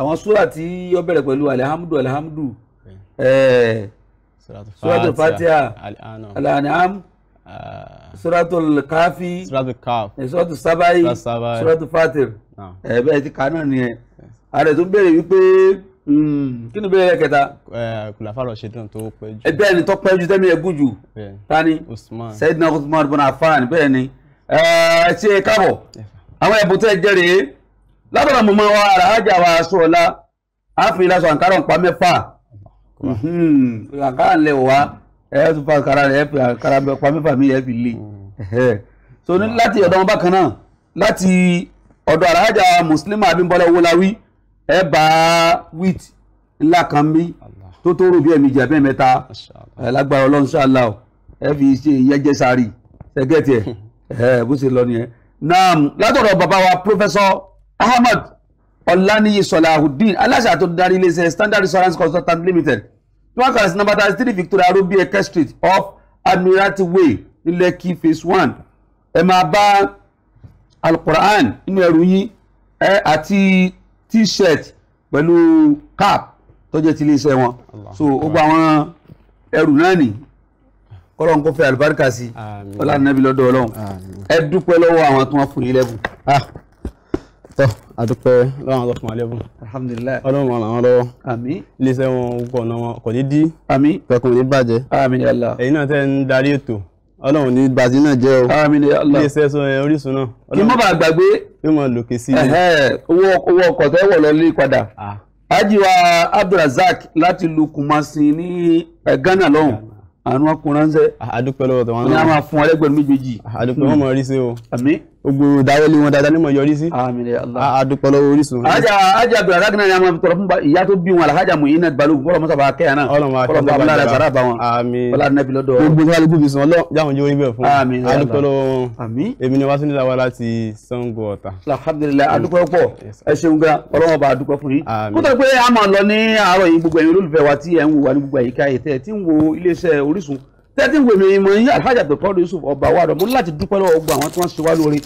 àwọn súrà tí ó bẹ̀rẹ̀ pẹ̀lú alhamdu suratul Fatiha al-An'am suratul Kafi suratul Sabai suratul Fatir bẹ́ẹ̀ ti kà náà nìyẹn a rẹ̀ tún béèrè wípé kí ni bẹ́ẹ̀ kẹta kùlàfàrọ̀ ṣetán tó pẹ́ jù bẹ́ẹ̀ ni tó pẹ́ jù tẹ́mi ẹ̀gùn jù tani Sayyidina Uthman bin Affan bẹ́ẹ̀ ni ṣe káàbọ̀ àwọn ẹ̀bùn tẹ́ jẹ́rìí látọ̀nà mọ̀mọ́ wa Alhaja wa Sọlá àfin lásọ àǹkárá ń pa mẹ́fà àǹkárá ń lẹ̀ wá ẹ̀ tún fa àǹkárá rẹ̀ àǹkárá pa mẹ́fà mi ẹ̀ fi lè so láti ọ̀dọ̀ wọn bákan náà láti ọ̀dọ̀ Alhaja Muslima Abímbọ́lá Owólawí ẹ bá wheat ńlá kan bí tó tó rò bí ẹ̀mí jà bẹ́ẹ̀ mẹ́ta lágbára Ọlọ́run ṣáàlá ẹ fi ṣe ìyẹ́jẹ́ sáré ṣẹ́gẹ́tì ẹ̀ bó ṣe lọ nìyẹn. náà látọ̀dọ̀ bàbá wa Professor Ahmad Ọláníyì Salahuddin aláṣẹ àti olùdarí iléeṣẹ́ Standard Insurance Consultant Limited tí wọ́n kàlẹ̀ sí number 33 Victoria Rubi Eke Street off Admiralty Way ní Lekki phase 1 ẹ máa bá Al-Qur'an nínú ẹrù yín àti t-shirt pẹ̀lú cap tó jẹ́ ti iléeṣẹ́ wọn so ó gba àwọn ẹrù náà nì kọ́lọ́n kó fẹ́ àlùbáríkà sí ọlá nàbí lọ́dọ̀ Ọlọ́run ẹ dúpẹ́ lọ́wọ́ àwọn tó wọ́n fún yín lẹ́bùn. tọ́ àdúpẹ́ lọ́wọ́ àwọn tó fún wa lẹ́bùn alhamdulilayi Ọlọ́run ràn wọ́n lọ́wọ́ àmín iléeṣẹ́ wọn gbọ̀nà wọn kò ní dí àmín pẹ̀kùn ní bàjẹ́ àmín ya Allah ẹ̀yin náà tẹ́ ń darí ètò Ọlọ́run ní bàtí náà jẹ́ o àmín ya Allah iléeṣẹ́ Orísun náà kí mọ́ bá gbàgbé yóò mọ̀ lòkè sí owó ọkọ̀ tẹ́ wọ̀ lọ lé padà ajiwa Abdulrazak láti lu Kumasi ní Ghana lọ́hùn àwọn ọkùnrin ránṣẹ́ àdúpẹ́ lọ́wọ́ tó wọn ní a máa fún ẹlẹ́gbẹ̀rún méjèèjì àdúpẹ́ wọn mọ̀ rí sí o àmín gbogbo dáwọ́lé wọn dáadáa ní mọ̀ yọrí sí àmín ya Allah àdúpẹ́ lọ́wọ́ Orísun. ajá Abdulrazak náà ni a máa fi tọrọ fún ìyá tó bí wọn Alhaja Muinat Balógun kọ́lọ́ mọ́sàbà kẹ́yà náà kọ́lọ́ bá abúlé àdàsára bá wọn kọ́lá nẹ́bí lọ́dọ̀ gbogbo tí wọ́n lè gbóbi sùn jáwọn jẹ́ orí bẹ́ẹ̀ fún àmín ya Allah àdúpẹ́ lọ́wọ́ wọn àmín èmi ni wá sí nílà wa láti Ṣàngó Ọ̀tà. alhamdulilayi adúpẹ́ pọ̀ ẹ ṣeun gan Ọlọ́run bá adúpẹ́ fún yín kó tó pé a máa lọ ní àárọ̀ yìí gbogbo ẹ̀yin olólùfẹ́ wa tí ẹ̀ ń wò wá ní gbogbo àyíká yìí tẹ́ ẹ̀ tí ń wo iléeṣẹ́ Orísun tẹ́tí ń wèmí ìmọ̀ yín Alhaja Abdulkadir Yusuf ọba wa dọ̀ mo ní láti dúpẹ́ lọ́wọ́ gbogbo àwọn tí wọ́n ṣe wá lórí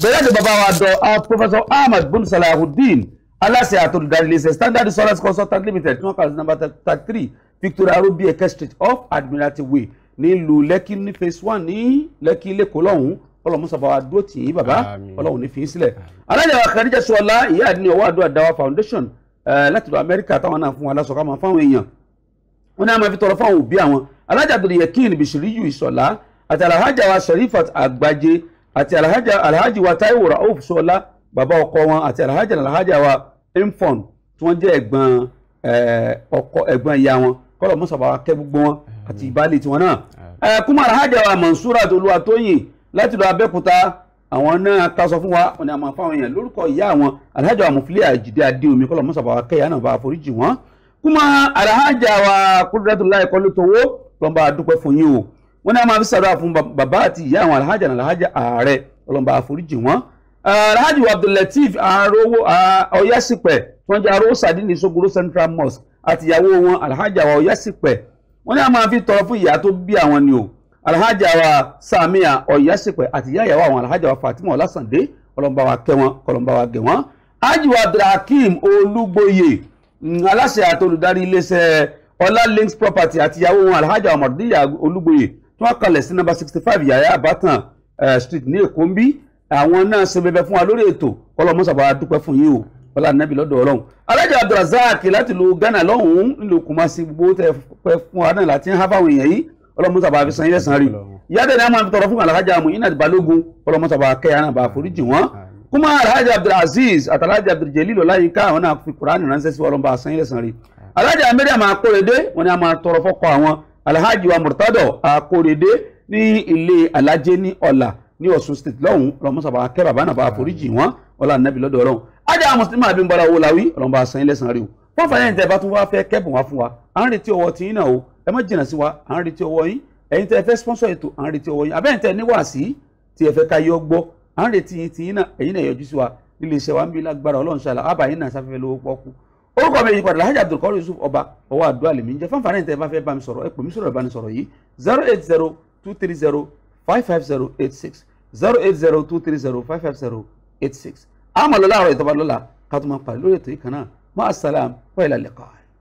bẹ̀rẹ̀ àti bàbá wa dọ̀ Professor Ahmad bin Salahuddin aláṣẹ àtòlùdarí iléeṣẹ́ Standard Insurance Consultant Limited tí wọ́n kà sí number 33 Victoria Rubi Eke Street off Admiralty Way nílùú Lekki ní phase 1 ní Lekki lẹ́kọ̀ọ́ lọ́hùn ọlọ́run sábà wa dúró tì í bàbá ọlọ́run ní fi í sílẹ̀. alájà wa Khadija Ṣọlá ìyá àdínní ọwọ́ àdúrà dáwà foundation láti lọ Amẹ́ríkà táwọn náà fún wa lásọ ká máa fáwọn èèyàn wọn ní a máa fi tọrọ fáwọn òbí àwọn alájà Abdul Yakin Bishiriyu Ìṣọ̀lá àti alhaja wa Sharifat Àgbájé àti alhaji wa Taiwo Rauf Ṣọlá bàbá ọkọ wọn àti alhaja wa Infon tí wọ́n jẹ́ ẹ̀gbọ́n ìyá wọn kọ́lọ̀ mọ́sàbà wa kẹ́ gbogbo wọn àti ìbálẹ̀ tiwọn náà. Kúmọ̀ alhaja wa Mansurat Olúwatóyìn láti lọ Abẹ́òkúta àwọn náà ká sọ fún wa wọn ni a máa fáwọn èèyàn lórúkọ ìyá àwọn alhaja wa Mufliya Jídé Adéomi kọ́lọ̀ mọ́sàbà wa kẹ́ ìyá náà bá foríjì wọn. Kúmọ̀ alhaja wa Kudratulahi Kọ́lótowó lọ́nba dúpẹ́ fún yín o wọn ni a máa fi ṣàdúrà fún bàbá àti ìyá àwọn alhaja náà alhaja ààrẹ ọlọ́nba foríjì wọn. Alhaji wa Abdullatif Arowo Ọ̀yásípẹ̀ tí wọ́n jẹ́ Arowo Sadini Sogoro Central Mosque àti ìyàwó wọn alhaja wa Ọ̀yásípẹ̀ wọ́n ní a máa fi tọrọ fún ìyá tó bí àwọn ni o alhaja wa Samia Ọ̀yásípẹ̀ àti ìyá ìyàwó àwọn alhaja wa Fatima Ọlásàndé ọlọ́mọba wa kẹ́ wọn kọlọ́mọba wa gẹ̀ wọ́n. Haji wa Abdulhakeem Olúgbòye aláṣẹ àti olùdarí iléeṣẹ́ Ọlá Links Property àti ìyàwó wọn alhaja wa Mọ̀díyà Olúgbòye tí wọ́n kalẹ̀ sí number 65 Yàyà Àbátan street ní Èkó ń bí àwọn náà ṣe bẹbẹ fún wa lórí ètò ọlọmọsàbà dúpẹ́ fún yín o ọlá nàbì lọ́dọ̀ Ọlọ́run. alájà Abdulrazak láti lu Ghana lọ́hùn-ún nílùú Kumasi gbogbo tẹ pẹ́ fún wa náà láti ń há fáwọn èèyàn yìí ọlọmọsàbà fi san ilẹ̀ san rí yàtọ̀ ní a máa fi tọrọ fún alhaja Muinat Balógun ọlọmọsàbà kẹyà náà bá foríjì wọn. kúmọ̀ alhaja Abdulaziz àtàlájà Abduljelil Ọláyínká àwọn náà fi Kùránì ránṣẹ́ sí ọlọmọba san ilẹ̀ san rí. alájà Mariam Akórèdé wọn ni a máa tọrọ fọ́kọ àwọn alhaji wa Murtado Akórèdé ní ilé alájẹ ní ọ̀là ní Ọ̀ṣun state lọ́hùn ọlọ́mọsàbà kẹ́ bàbá náà bá foríjì wọn ọlá nàbì lọ́dọ̀ Ọlọ́run. ajá mùsùlùmí àbí nbọ́lá owó làwí ọlọ́mọba àṣà ilẹ̀ sàn rí o wọ́n fà yẹn tẹ́ bá tún wá fẹ́ kẹ́bùn wá fún wa à ń retí ọwọ́ tí yín náà o ẹ má jìnnà sí wa à ń retí ọwọ́ yín ẹ̀yin tẹ́ fẹ́ sponsor ètò à ń retí ọwọ́ yín abẹ́yìn tẹ́ níwàásí tí ẹ fẹ́ ká yọ gbọ́ à ń retí yín náà ẹ̀yin náà yọjú sí wa nílé iṣẹ́ wa ń bí lágbára Ọlọ́run ṣàlà àbá yín náà sáfẹ́fẹ́ lówó pọ́kú orúkọ mi yìí padà Alhaji Abdulkadir Yusuf ọba ọwọ́ àdúrà lèmi ń jẹ́ fáńfà náà tẹ́ bá fẹ́ bá mi sọ̀rọ̀ ẹ pè mí sọ̀rọ̀ ìbánisọ̀rọ̀ yìí 08023055086 08023055086 àmọ́ lọ́la ọ̀rọ̀ ìtọ́ba lọ́la ká tó máa pàdé lórí ètò yìí kan náà máa sàlám wa ilal liqa.